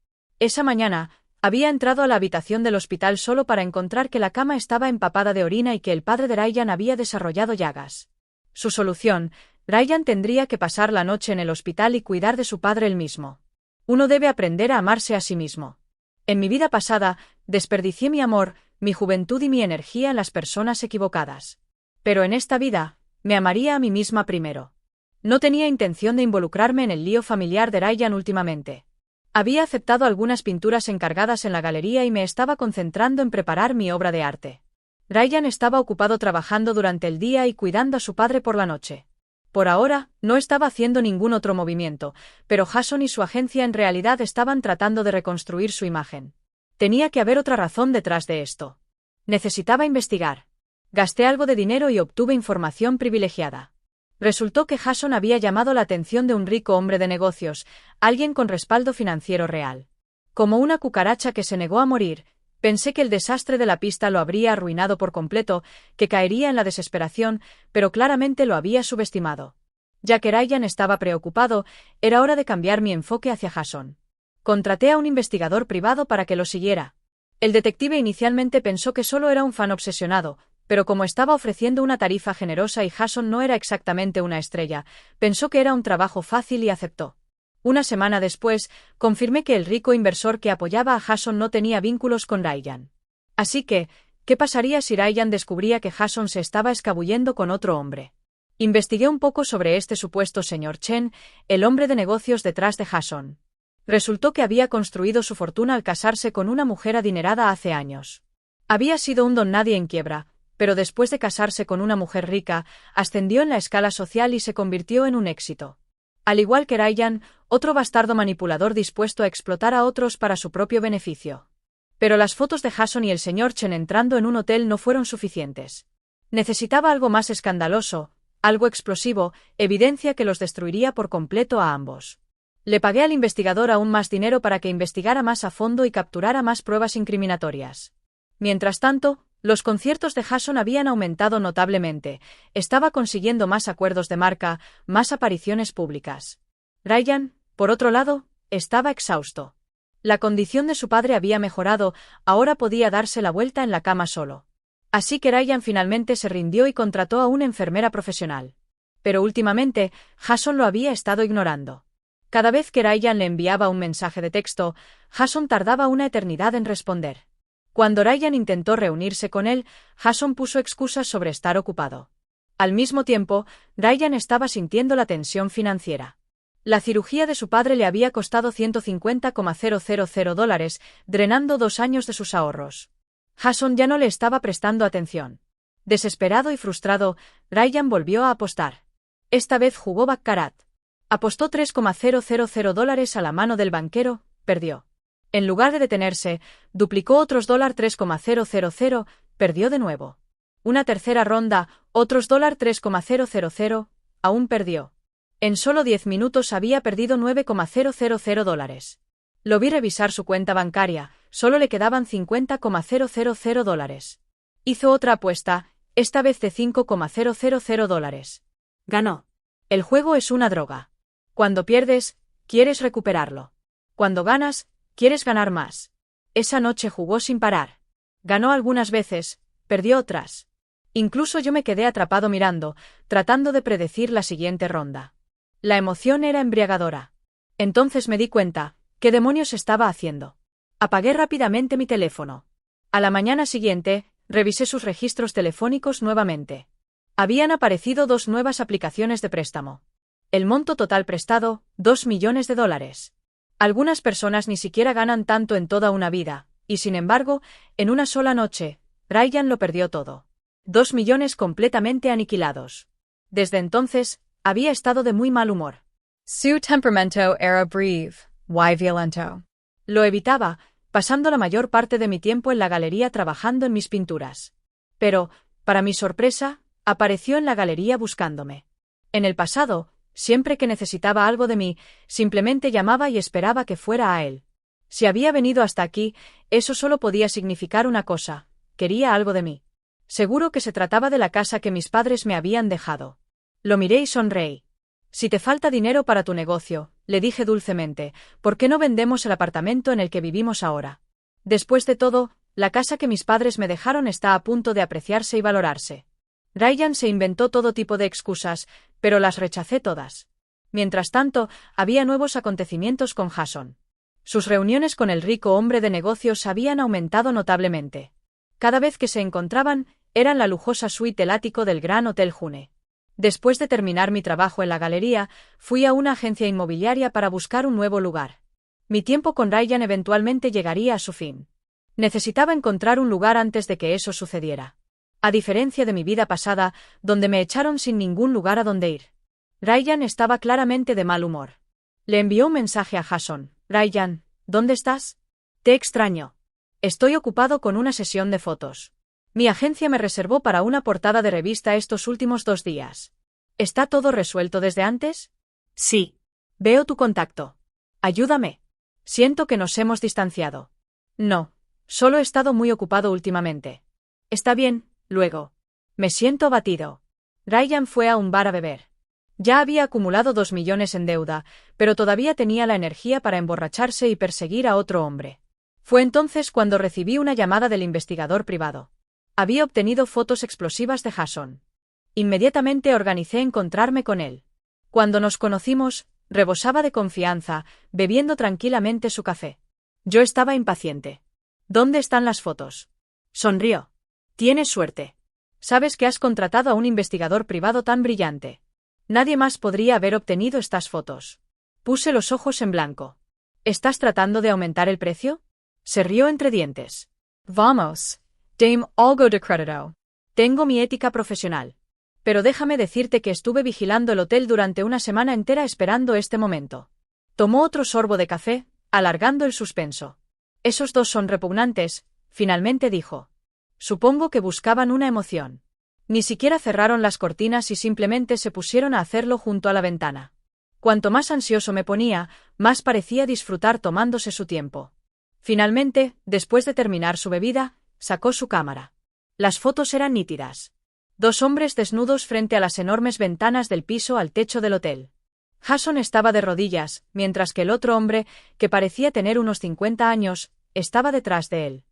Esa mañana, había entrado a la habitación del hospital solo para encontrar que la cama estaba empapada de orina y que el padre de Ryan había desarrollado llagas. Su solución: Ryan tendría que pasar la noche en el hospital y cuidar de su padre él mismo. Uno debe aprender a amarse a sí mismo. En mi vida pasada, desperdicié mi amor, mi juventud y mi energía en las personas equivocadas. Pero en esta vida, me amaría a mí misma primero. No tenía intención de involucrarme en el lío familiar de Ryan últimamente. Había aceptado algunas pinturas encargadas en la galería y me estaba concentrando en preparar mi obra de arte. Ryan estaba ocupado trabajando durante el día y cuidando a su padre por la noche. Por ahora, no estaba haciendo ningún otro movimiento, pero Jason y su agencia en realidad estaban tratando de reconstruir su imagen. Tenía que haber otra razón detrás de esto. Necesitaba investigar. Gasté algo de dinero y obtuve información privilegiada. Resultó que Jason había llamado la atención de un rico hombre de negocios, alguien con respaldo financiero real. Como una cucaracha que se negó a morir, pensé que el desastre de la pista lo habría arruinado por completo, que caería en la desesperación, pero claramente lo había subestimado. Ya que Ryan estaba preocupado, era hora de cambiar mi enfoque hacia Jason. Contraté a un investigador privado para que lo siguiera. El detective inicialmente pensó que solo era un fan obsesionado, pero como estaba ofreciendo una tarifa generosa y Jason no era exactamente una estrella, pensó que era un trabajo fácil y aceptó. Una semana después, confirmé que el rico inversor que apoyaba a Jason no tenía vínculos con Ryan. Así que, ¿qué pasaría si Ryan descubría que Jason se estaba escabullendo con otro hombre? Investigué un poco sobre este supuesto señor Chen, el hombre de negocios detrás de Jason. Resultó que había construido su fortuna al casarse con una mujer adinerada hace años. Había sido un don nadie en quiebra, pero después de casarse con una mujer rica, ascendió en la escala social y se convirtió en un éxito. Al igual que Ryan, otro bastardo manipulador dispuesto a explotar a otros para su propio beneficio. Pero las fotos de Jason y el señor Chen entrando en un hotel no fueron suficientes. Necesitaba algo más escandaloso, algo explosivo, evidencia que los destruiría por completo a ambos. Le pagué al investigador aún más dinero para que investigara más a fondo y capturara más pruebas incriminatorias. Mientras tanto, los conciertos de Jason habían aumentado notablemente, estaba consiguiendo más acuerdos de marca, más apariciones públicas. Ryan, por otro lado, estaba exhausto. La condición de su padre había mejorado, ahora podía darse la vuelta en la cama solo. Así que Ryan finalmente se rindió y contrató a una enfermera profesional. Pero últimamente, Jason lo había estado ignorando. Cada vez que Ryan le enviaba un mensaje de texto, Jason tardaba una eternidad en responder. Cuando Ryan intentó reunirse con él, Jason puso excusas sobre estar ocupado. Al mismo tiempo, Ryan estaba sintiendo la tensión financiera. La cirugía de su padre le había costado $150,000, drenando 2 años de sus ahorros. Jason ya no le estaba prestando atención. Desesperado y frustrado, Ryan volvió a apostar. Esta vez jugó baccarat. Apostó $3,000 a la mano del banquero, perdió. En lugar de detenerse, duplicó otros $3,000, perdió de nuevo. Una tercera ronda, otros $3,000, aún perdió. En solo 10 minutos había perdido $9,000. Lo vi revisar su cuenta bancaria, solo le quedaban $50,000. Hizo otra apuesta, esta vez de $5,000. Ganó. El juego es una droga. Cuando pierdes, quieres recuperarlo. Cuando ganas, quieres ganar más. Esa noche jugó sin parar. Ganó algunas veces, perdió otras. Incluso yo me quedé atrapado mirando, tratando de predecir la siguiente ronda. La emoción era embriagadora. Entonces me di cuenta, ¿qué demonios estaba haciendo? Apagué rápidamente mi teléfono. A la mañana siguiente, revisé sus registros telefónicos nuevamente. Habían aparecido 2 nuevas aplicaciones de préstamo. El monto total prestado, $2 millones. Algunas personas ni siquiera ganan tanto en toda una vida, y sin embargo, en una sola noche, Ryan lo perdió todo. 2 millones completamente aniquilados. Desde entonces, había estado de muy mal humor. Su temperamento era breve, y violento. Lo evitaba, pasando la mayor parte de mi tiempo en la galería trabajando en mis pinturas. Pero, para mi sorpresa, apareció en la galería buscándome. En el pasado, siempre que necesitaba algo de mí, simplemente llamaba y esperaba que fuera a él. Si había venido hasta aquí, eso solo podía significar una cosa: quería algo de mí. Seguro que se trataba de la casa que mis padres me habían dejado. Lo miré y sonreí. Si te falta dinero para tu negocio, le dije dulcemente, ¿por qué no vendemos el apartamento en el que vivimos ahora? Después de todo, la casa que mis padres me dejaron está a punto de apreciarse y valorarse. Ryan se inventó todo tipo de excusas, pero las rechacé todas. Mientras tanto, había nuevos acontecimientos con Jason. Sus reuniones con el rico hombre de negocios habían aumentado notablemente. Cada vez que se encontraban, eran la lujosa suite del ático del Gran Hotel June. Después de terminar mi trabajo en la galería, fui a una agencia inmobiliaria para buscar un nuevo lugar. Mi tiempo con Ryan eventualmente llegaría a su fin. Necesitaba encontrar un lugar antes de que eso sucediera. A diferencia de mi vida pasada, donde me echaron sin ningún lugar a donde ir. Ryan estaba claramente de mal humor. Le envió un mensaje a Jason. Ryan, ¿dónde estás? Te extraño. Estoy ocupado con una sesión de fotos. Mi agencia me reservó para una portada de revista estos últimos 2 días. ¿Está todo resuelto desde antes? Sí. Veo tu contacto. Ayúdame. Siento que nos hemos distanciado. No, solo he estado muy ocupado últimamente. Está bien, luego. Me siento abatido. Ryan fue a un bar a beber. Ya había acumulado 2 millones en deuda, pero todavía tenía la energía para emborracharse y perseguir a otro hombre. Fue entonces cuando recibí una llamada del investigador privado. Había obtenido fotos explosivas de Jason. Inmediatamente organicé encontrarme con él. Cuando nos conocimos, rebosaba de confianza, bebiendo tranquilamente su café. Yo estaba impaciente. ¿Dónde están las fotos? Sonrió. Tienes suerte. Sabes que has contratado a un investigador privado tan brillante. Nadie más podría haber obtenido estas fotos. Puse los ojos en blanco. ¿Estás tratando de aumentar el precio? Se rió entre dientes. Vamos. Dame algo de crédito. Tengo mi ética profesional. Pero déjame decirte que estuve vigilando el hotel durante una semana entera esperando este momento. Tomó otro sorbo de café, alargando el suspenso. Esos 2 son repugnantes, finalmente dijo. Supongo que buscaban una emoción. Ni siquiera cerraron las cortinas y simplemente se pusieron a hacerlo junto a la ventana. Cuanto más ansioso me ponía, más parecía disfrutar tomándose su tiempo. Finalmente, después de terminar su bebida, sacó su cámara. Las fotos eran nítidas. 2 hombres desnudos frente a las enormes ventanas del piso al techo del hotel. Jason estaba de rodillas, mientras que el otro hombre, que parecía tener unos 50 años, estaba detrás de él.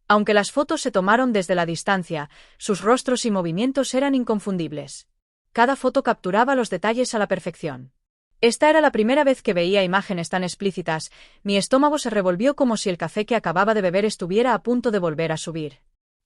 Aunque las fotos se tomaron desde la distancia, sus rostros y movimientos eran inconfundibles. Cada foto capturaba los detalles a la perfección. Esta era la primera vez que veía imágenes tan explícitas. Mi estómago se revolvió como si el café que acababa de beber estuviera a punto de volver a subir.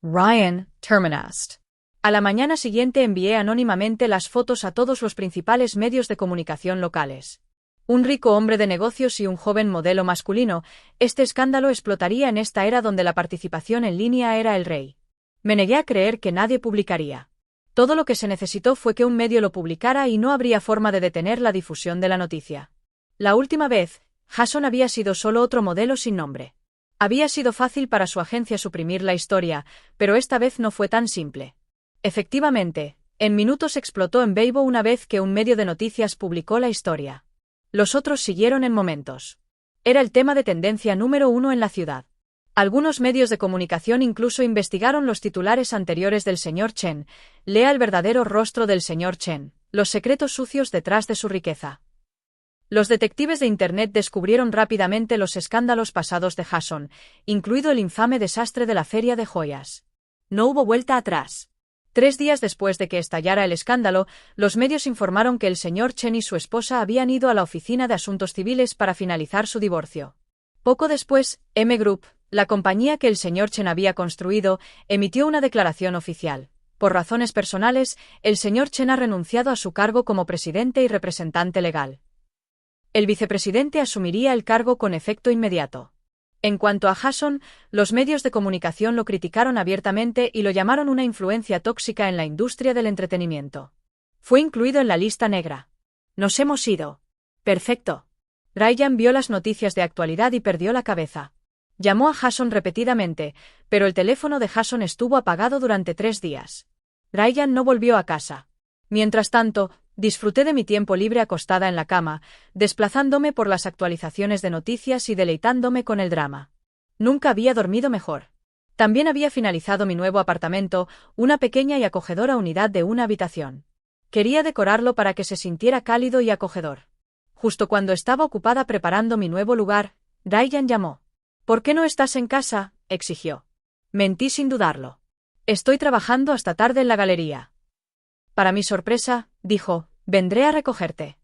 Ryan, terminast. A la mañana siguiente envié anónimamente las fotos a todos los principales medios de comunicación locales. Un rico hombre de negocios y un joven modelo masculino, este escándalo explotaría en esta era donde la participación en línea era el rey. Me negué a creer que nadie publicaría. Todo lo que se necesitó fue que un medio lo publicara y no habría forma de detener la difusión de la noticia. La última vez, Jason había sido solo otro modelo sin nombre. Había sido fácil para su agencia suprimir la historia, pero esta vez no fue tan simple. Efectivamente, en minutos explotó en Weibo una vez que un medio de noticias publicó la historia. Los otros siguieron en momentos. Era el tema de tendencia número 1 en la ciudad. Algunos medios de comunicación incluso investigaron los titulares anteriores del señor Chen. Lea el verdadero rostro del señor Chen, los secretos sucios detrás de su riqueza. Los detectives de Internet descubrieron rápidamente los escándalos pasados de Jason, incluido el infame desastre de la feria de joyas. No hubo vuelta atrás. 3 días después de que estallara el escándalo, los medios informaron que el señor Chen y su esposa habían ido a la Oficina de Asuntos Civiles para finalizar su divorcio. Poco después, M Group, la compañía que el señor Chen había construido, emitió una declaración oficial. Por razones personales, el señor Chen ha renunciado a su cargo como presidente y representante legal. El vicepresidente asumiría el cargo con efecto inmediato. En cuanto a Jason, los medios de comunicación lo criticaron abiertamente y lo llamaron una influencia tóxica en la industria del entretenimiento. Fue incluido en la lista negra. Nos hemos ido. Perfecto. Ryan vio las noticias de actualidad y perdió la cabeza. Llamó a Jason repetidamente, pero el teléfono de Jason estuvo apagado durante 3 días. Ryan no volvió a casa. Mientras tanto, disfruté de mi tiempo libre acostada en la cama, desplazándome por las actualizaciones de noticias y deleitándome con el drama. Nunca había dormido mejor. También había finalizado mi nuevo apartamento, una pequeña y acogedora unidad de una habitación. Quería decorarlo para que se sintiera cálido y acogedor. Justo cuando estaba ocupada preparando mi nuevo lugar, Ryan llamó. ¿Por qué no estás en casa?, exigió. Mentí sin dudarlo. Estoy trabajando hasta tarde en la galería. Para mi sorpresa, dijo, vendré a recogerte.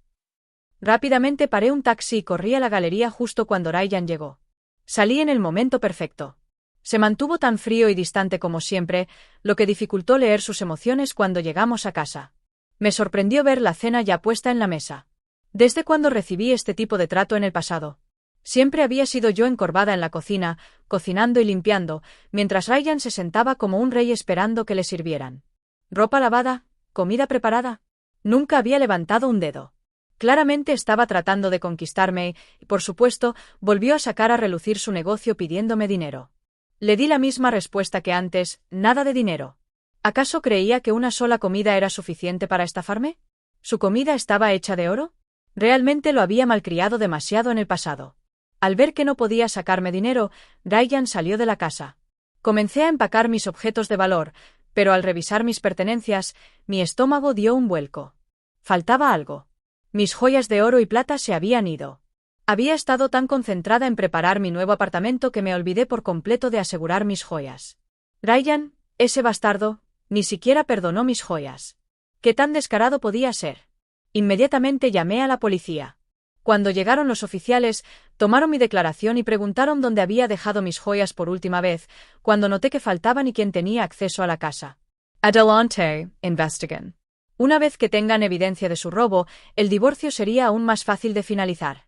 Rápidamente paré un taxi y corrí a la galería justo cuando Ryan llegó. Salí en el momento perfecto. Se mantuvo tan frío y distante como siempre, lo que dificultó leer sus emociones cuando llegamos a casa. Me sorprendió ver la cena ya puesta en la mesa. ¿Desde cuándo recibí este tipo de trato en el pasado? Siempre había sido yo encorvada en la cocina, cocinando y limpiando, mientras Ryan se sentaba como un rey esperando que le sirvieran. Ropa lavada, comida preparada. Nunca había levantado un dedo. Claramente estaba tratando de conquistarme y, por supuesto, volvió a sacar a relucir su negocio pidiéndome dinero. Le di la misma respuesta que antes, nada de dinero. ¿Acaso creía que una sola comida era suficiente para estafarme? ¿Su comida estaba hecha de oro? Realmente lo había malcriado demasiado en el pasado. Al ver que no podía sacarme dinero, Ryan salió de la casa. Comencé a empacar mis objetos de valor, pero al revisar mis pertenencias, mi estómago dio un vuelco. Faltaba algo. Mis joyas de oro y plata se habían ido. Había estado tan concentrada en preparar mi nuevo apartamento que me olvidé por completo de asegurar mis joyas. Ryan, ese bastardo, ni siquiera perdonó mis joyas. ¿Qué tan descarado podía ser? Inmediatamente llamé a la policía. Cuando llegaron los oficiales, tomaron mi declaración y preguntaron dónde había dejado mis joyas por última vez, cuando noté que faltaban y quién tenía acceso a la casa. Adelante, investiguen. Una vez que tengan evidencia de su robo, el divorcio sería aún más fácil de finalizar.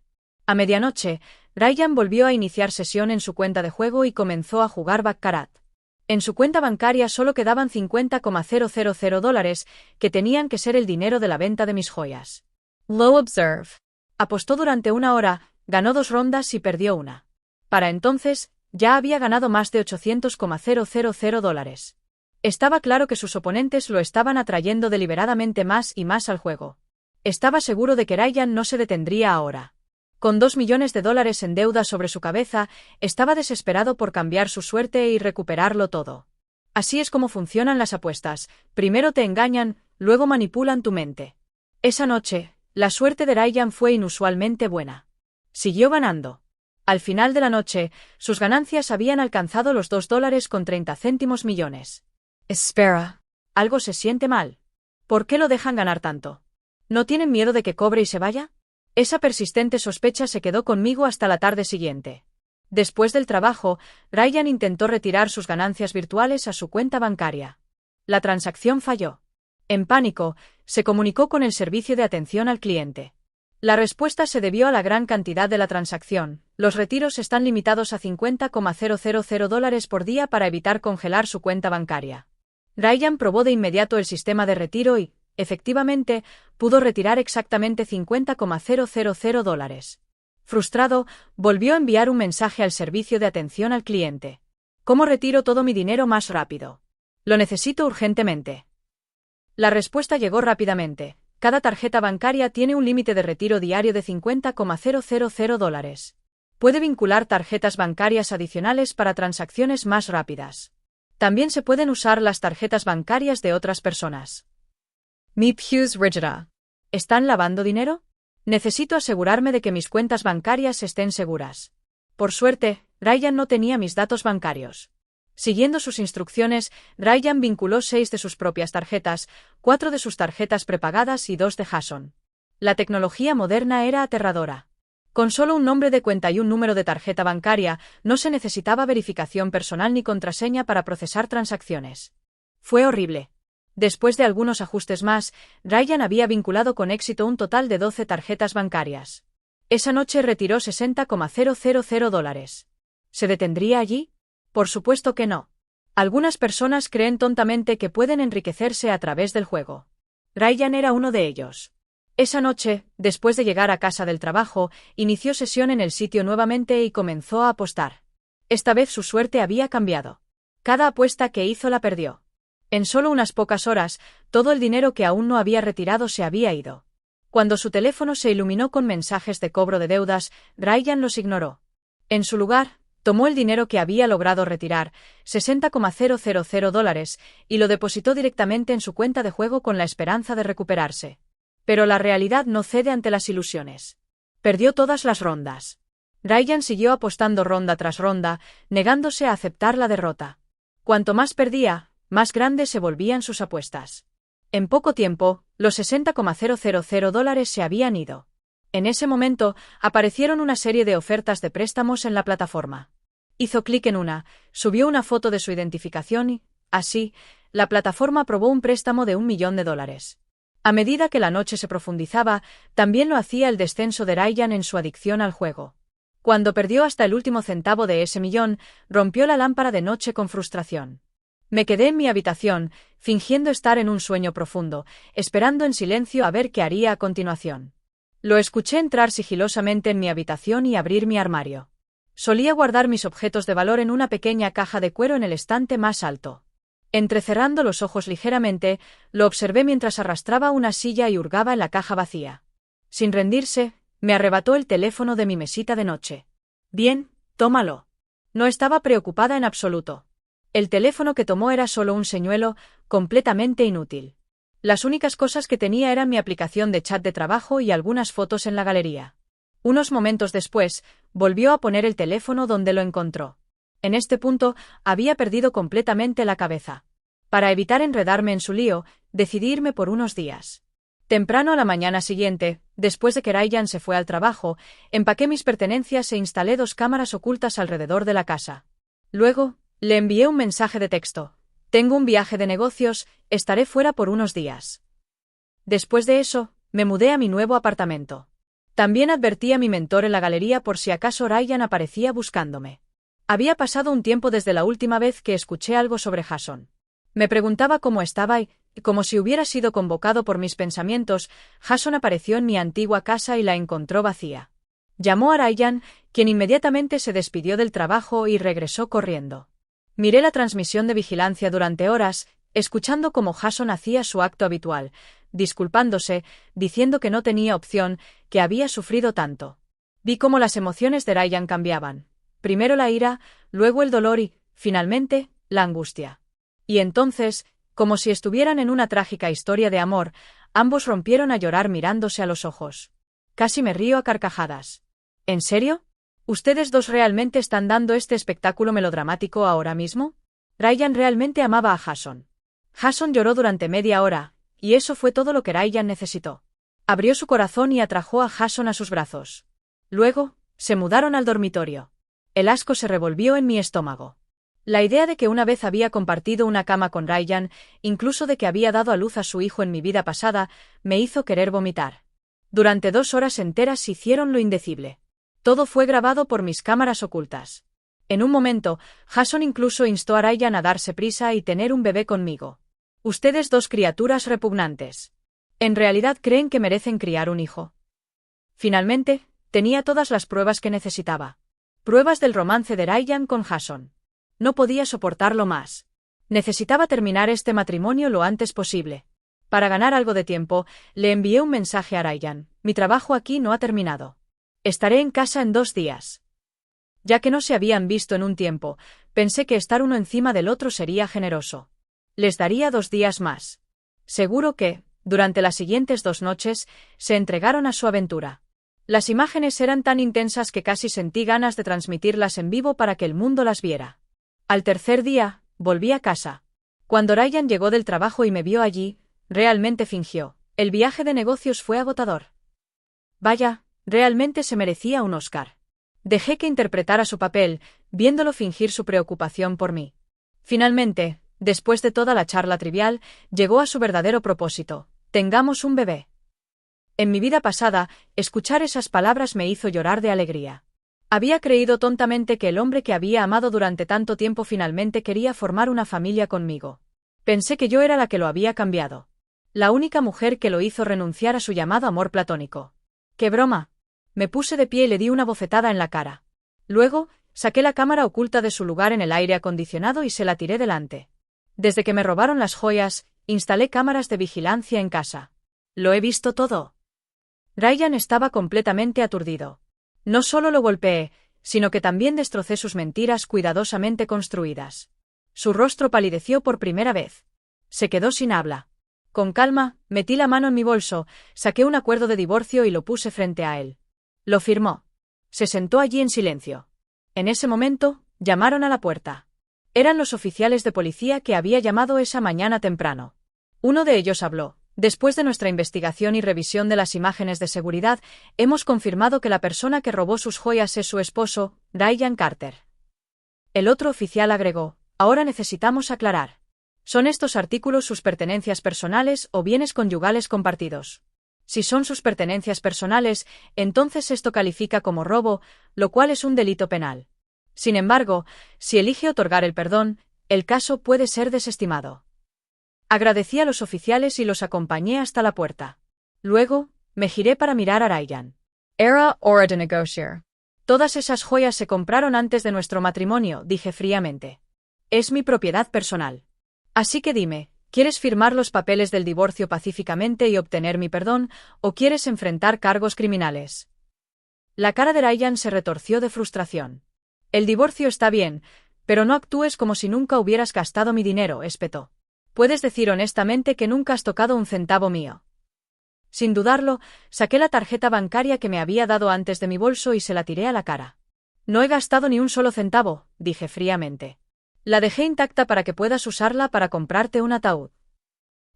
A medianoche, Ryan volvió a iniciar sesión en su cuenta de juego y comenzó a jugar baccarat. En su cuenta bancaria solo quedaban $50,000, que tenían que ser el dinero de la venta de mis joyas. Low observe. Apostó durante 1 hora, ganó 2 rondas y perdió una. Para entonces, ya había ganado más de $800,000. Estaba claro que sus oponentes lo estaban atrayendo deliberadamente más y más al juego. Estaba seguro de que Ryan no se detendría ahora. Con $2 millones en deuda sobre su cabeza, estaba desesperado por cambiar su suerte y recuperarlo todo. Así es como funcionan las apuestas: primero te engañan, luego manipulan tu mente. Esa noche, la suerte de Ryan fue inusualmente buena. Siguió ganando. Al final de la noche, sus ganancias habían alcanzado los $2.30 millones. Espera. Algo se siente mal. ¿Por qué lo dejan ganar tanto? ¿No tienen miedo de que cobre y se vaya? Esa persistente sospecha se quedó conmigo hasta la tarde siguiente. Después del trabajo, Ryan intentó retirar sus ganancias virtuales a su cuenta bancaria. La transacción falló. En pánico, se comunicó con el servicio de atención al cliente. La respuesta se debió a la gran cantidad de la transacción. Los retiros están limitados a $50,000 por día para evitar congelar su cuenta bancaria. Ryan probó de inmediato el sistema de retiro y, efectivamente, pudo retirar exactamente $50,000. Frustrado, volvió a enviar un mensaje al servicio de atención al cliente. ¿Cómo retiro todo mi dinero más rápido? Lo necesito urgentemente. La respuesta llegó rápidamente. Cada tarjeta bancaria tiene un límite de retiro diario de $50,000. Puede vincular tarjetas bancarias adicionales para transacciones más rápidas. También se pueden usar las tarjetas bancarias de otras personas. Meep Hughes Rigida. ¿Están lavando dinero? Necesito asegurarme de que mis cuentas bancarias estén seguras. Por suerte, Ryan no tenía mis datos bancarios. Siguiendo sus instrucciones, Ryan vinculó 6 de sus propias tarjetas, 4 de sus tarjetas prepagadas y 2 de Jason. La tecnología moderna era aterradora. Con solo un nombre de cuenta y un número de tarjeta bancaria, no se necesitaba verificación personal ni contraseña para procesar transacciones. Fue horrible. Después de algunos ajustes más, Ryan había vinculado con éxito un total de 12 tarjetas bancarias. Esa noche retiró $60,000. ¿Se detendría allí? Por supuesto que no. Algunas personas creen tontamente que pueden enriquecerse a través del juego. Ryan era uno de ellos. Esa noche, después de llegar a casa del trabajo, inició sesión en el sitio nuevamente y comenzó a apostar. Esta vez su suerte había cambiado. Cada apuesta que hizo la perdió. En solo unas pocas horas, todo el dinero que aún no había retirado se había ido. Cuando su teléfono se iluminó con mensajes de cobro de deudas, Ryan los ignoró. En su lugar, tomó el dinero que había logrado retirar, $60,000, y lo depositó directamente en su cuenta de juego con la esperanza de recuperarse. Pero la realidad no cede ante las ilusiones. Perdió todas las rondas. Ryan siguió apostando ronda tras ronda, negándose a aceptar la derrota. Cuanto más perdía, más grandes se volvían sus apuestas. En poco tiempo, los $60,000 se habían ido. En ese momento, aparecieron una serie de ofertas de préstamos en la plataforma. Hizo clic en una, subió una foto de su identificación y, así, la plataforma aprobó un préstamo de $1 millón. A medida que la noche se profundizaba, también lo hacía el descenso de Ryan en su adicción al juego. Cuando perdió hasta el último centavo de ese millón, rompió la lámpara de noche con frustración. Me quedé en mi habitación, fingiendo estar en un sueño profundo, esperando en silencio a ver qué haría a continuación. Lo escuché entrar sigilosamente en mi habitación y abrir mi armario. Solía guardar mis objetos de valor en una pequeña caja de cuero en el estante más alto. Entrecerrando los ojos ligeramente, lo observé mientras arrastraba una silla y hurgaba en la caja vacía. Sin rendirse, me arrebató el teléfono de mi mesita de noche. Bien, tómalo. No estaba preocupada en absoluto. El teléfono que tomó era solo un señuelo, completamente inútil. Las únicas cosas que tenía eran mi aplicación de chat de trabajo y algunas fotos en la galería. Unos momentos después, volvió a poner el teléfono donde lo encontró. En este punto, había perdido completamente la cabeza. Para evitar enredarme en su lío, decidí irme por unos días. Temprano a la mañana siguiente, después de que Ryan se fue al trabajo, empaqué mis pertenencias e instalé 2 cámaras ocultas alrededor de la casa. Luego, le envié un mensaje de texto. Tengo un viaje de negocios, estaré fuera por unos días. Después de eso, me mudé a mi nuevo apartamento. También advertí a mi mentor en la galería por si acaso Ryan aparecía buscándome. Había pasado un tiempo desde la última vez que escuché algo sobre Jason. Me preguntaba cómo estaba y, como si hubiera sido convocado por mis pensamientos, Jason apareció en mi antigua casa y la encontró vacía. Llamó a Ryan, quien inmediatamente se despidió del trabajo y regresó corriendo. Miré la transmisión de vigilancia durante horas, escuchando cómo Jason hacía su acto habitual, disculpándose, diciendo que no tenía opción, que había sufrido tanto. Vi cómo las emociones de Ryan cambiaban. Primero la ira, luego el dolor y, finalmente, la angustia. Y entonces, como si estuvieran en una trágica historia de amor, ambos rompieron a llorar mirándose a los ojos. Casi me río a carcajadas. ¿En serio? ¿Ustedes dos realmente están dando este espectáculo melodramático ahora mismo? Ryan realmente amaba a Jason. Jason lloró durante media hora, y eso fue todo lo que Ryan necesitó. Abrió su corazón y atrajo a Jason a sus brazos. Luego, se mudaron al dormitorio. El asco se revolvió en mi estómago. La idea de que una vez había compartido una cama con Ryan, incluso de que había dado a luz a su hijo en mi vida pasada, me hizo querer vomitar. Durante 2 horas enteras hicieron lo indecible. Todo fue grabado por mis cámaras ocultas. En un momento, Jason incluso instó a Ryan a darse prisa y tener un bebé conmigo. Ustedes 2 criaturas repugnantes. ¿En realidad creen que merecen criar un hijo? Finalmente, tenía todas las pruebas que necesitaba. Pruebas del romance de Ryan con Jason. No podía soportarlo más. Necesitaba terminar este matrimonio lo antes posible. Para ganar algo de tiempo, le envié un mensaje a Ryan. Mi trabajo aquí no ha terminado. Estaré en casa en 2 días. Ya que no se habían visto en un tiempo, pensé que estar uno encima del otro sería generoso. Les daría 2 días más. Seguro que, durante las siguientes 2 noches, se entregaron a su aventura. Las imágenes eran tan intensas que casi sentí ganas de transmitirlas en vivo para que el mundo las viera. Al tercer día, volví a casa. Cuando Ryan llegó del trabajo y me vio allí, realmente fingió. El viaje de negocios fue agotador. Vaya, realmente se merecía un Oscar. Dejé que interpretara su papel, viéndolo fingir su preocupación por mí. Finalmente, después de toda la charla trivial, llegó a su verdadero propósito: tengamos un bebé. En mi vida pasada, escuchar esas palabras me hizo llorar de alegría. Había creído tontamente que el hombre que había amado durante tanto tiempo finalmente quería formar una familia conmigo. Pensé que yo era la que lo había cambiado. La única mujer que lo hizo renunciar a su llamado amor platónico. ¡Qué broma! Me puse de pie y le di una bofetada en la cara. Luego, saqué la cámara oculta de su lugar en el aire acondicionado y se la tiré delante. Desde que me robaron las joyas, instalé cámaras de vigilancia en casa. Lo he visto todo. Ryan estaba completamente aturdido. No solo lo golpeé, sino que también destrocé sus mentiras cuidadosamente construidas. Su rostro palideció por primera vez. Se quedó sin habla. Con calma, metí la mano en mi bolso, saqué un acuerdo de divorcio y lo puse frente a él. Lo firmó. Se sentó allí en silencio. En ese momento, llamaron a la puerta. Eran los oficiales de policía que había llamado esa mañana temprano. Uno de ellos habló. Después de nuestra investigación y revisión de las imágenes de seguridad, hemos confirmado que la persona que robó sus joyas es su esposo, Ryan Carter. El otro oficial agregó: ahora necesitamos aclarar. ¿Son estos artículos sus pertenencias personales o bienes conyugales compartidos? Si son sus pertenencias personales, entonces esto califica como robo, lo cual es un delito penal. Sin embargo, si elige otorgar el perdón, el caso puede ser desestimado. Agradecí a los oficiales y los acompañé hasta la puerta. Luego, me giré para mirar a Ryan. Era hora de negociar. Todas esas joyas se compraron antes de nuestro matrimonio, dije fríamente. Es mi propiedad personal. Así que dime, ¿quieres firmar los papeles del divorcio pacíficamente y obtener mi perdón, o quieres enfrentar cargos criminales? La cara de Ryan se retorció de frustración. El divorcio está bien, pero no actúes como si nunca hubieras gastado mi dinero, espetó. Puedes decir honestamente que nunca has tocado un centavo mío. Sin dudarlo, saqué la tarjeta bancaria que me había dado antes de mi bolso y se la tiré a la cara. No he gastado ni un solo centavo, dije fríamente. La dejé intacta para que puedas usarla para comprarte un ataúd.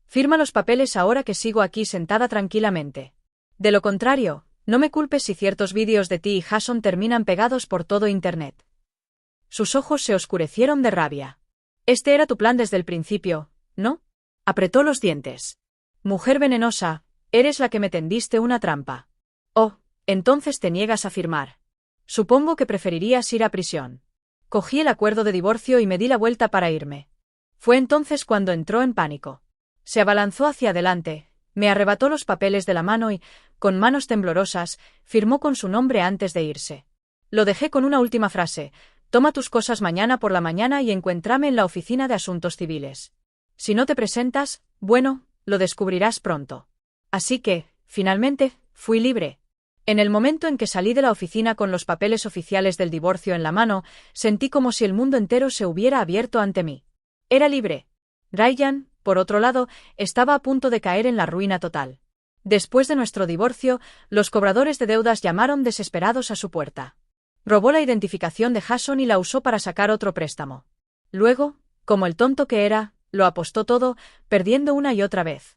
Firma los papeles ahora que sigo aquí sentada tranquilamente. De lo contrario, no me culpes si ciertos vídeos de ti y Jason terminan pegados por todo Internet. Sus ojos se oscurecieron de rabia. Este era tu plan desde el principio, ¿no? Apretó los dientes. Mujer venenosa, eres la que me tendiste una trampa. Oh, entonces te niegas a firmar. Supongo que preferirías ir a prisión. Cogí el acuerdo de divorcio y me di la vuelta para irme. Fue entonces cuando entró en pánico. Se abalanzó hacia adelante, me arrebató los papeles de la mano y, con manos temblorosas, firmó con su nombre antes de irse. Lo dejé con una última frase: toma tus cosas mañana por la mañana y encuéntrame en la oficina de asuntos civiles. Si no te presentas, bueno, lo descubrirás pronto. Así que, finalmente, fui libre. En el momento en que salí de la oficina con los papeles oficiales del divorcio en la mano, sentí como si el mundo entero se hubiera abierto ante mí. Era libre. Ryan, por otro lado, estaba a punto de caer en la ruina total. Después de nuestro divorcio, los cobradores de deudas llamaron desesperados a su puerta. Robó la identificación de Jason y la usó para sacar otro préstamo. Luego, como el tonto que era, lo apostó todo, perdiendo una y otra vez.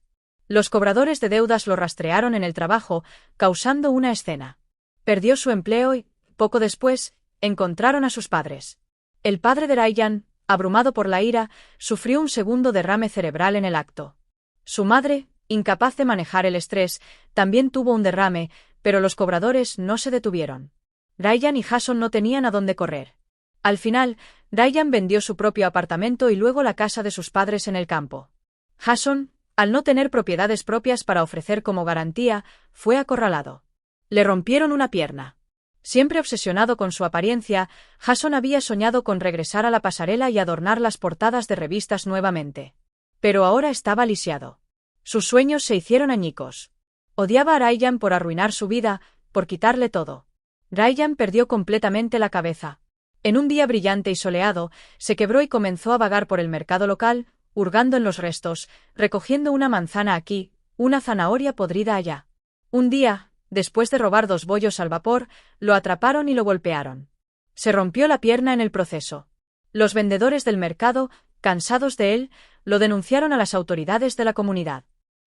Los cobradores de deudas lo rastrearon en el trabajo, causando una escena. Perdió su empleo y, poco después, encontraron a sus padres. El padre de Ryan, abrumado por la ira, sufrió un segundo derrame cerebral en el acto. Su madre, incapaz de manejar el estrés, también tuvo un derrame, pero los cobradores no se detuvieron. Ryan y Jason no tenían a dónde correr. Al final, Ryan vendió su propio apartamento y luego la casa de sus padres en el campo. Jason, al no tener propiedades propias para ofrecer como garantía, fue acorralado. Le rompieron una pierna. Siempre obsesionado con su apariencia, Jason había soñado con regresar a la pasarela y adornar las portadas de revistas nuevamente. Pero ahora estaba lisiado. Sus sueños se hicieron añicos. Odiaba a Ryan por arruinar su vida, por quitarle todo. Ryan perdió completamente la cabeza. En un día brillante y soleado, se quebró y comenzó a vagar por el mercado local, hurgando en los restos, recogiendo una manzana aquí, una zanahoria podrida allá. Un día, después de robar 2 bollos al vapor, lo atraparon y lo golpearon. Se rompió la pierna en el proceso. Los vendedores del mercado, cansados de él, lo denunciaron a las autoridades de la comunidad.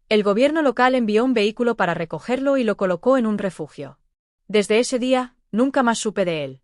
El gobierno local envió un vehículo para recogerlo y lo colocó en un refugio. Desde ese día, nunca más supe de él.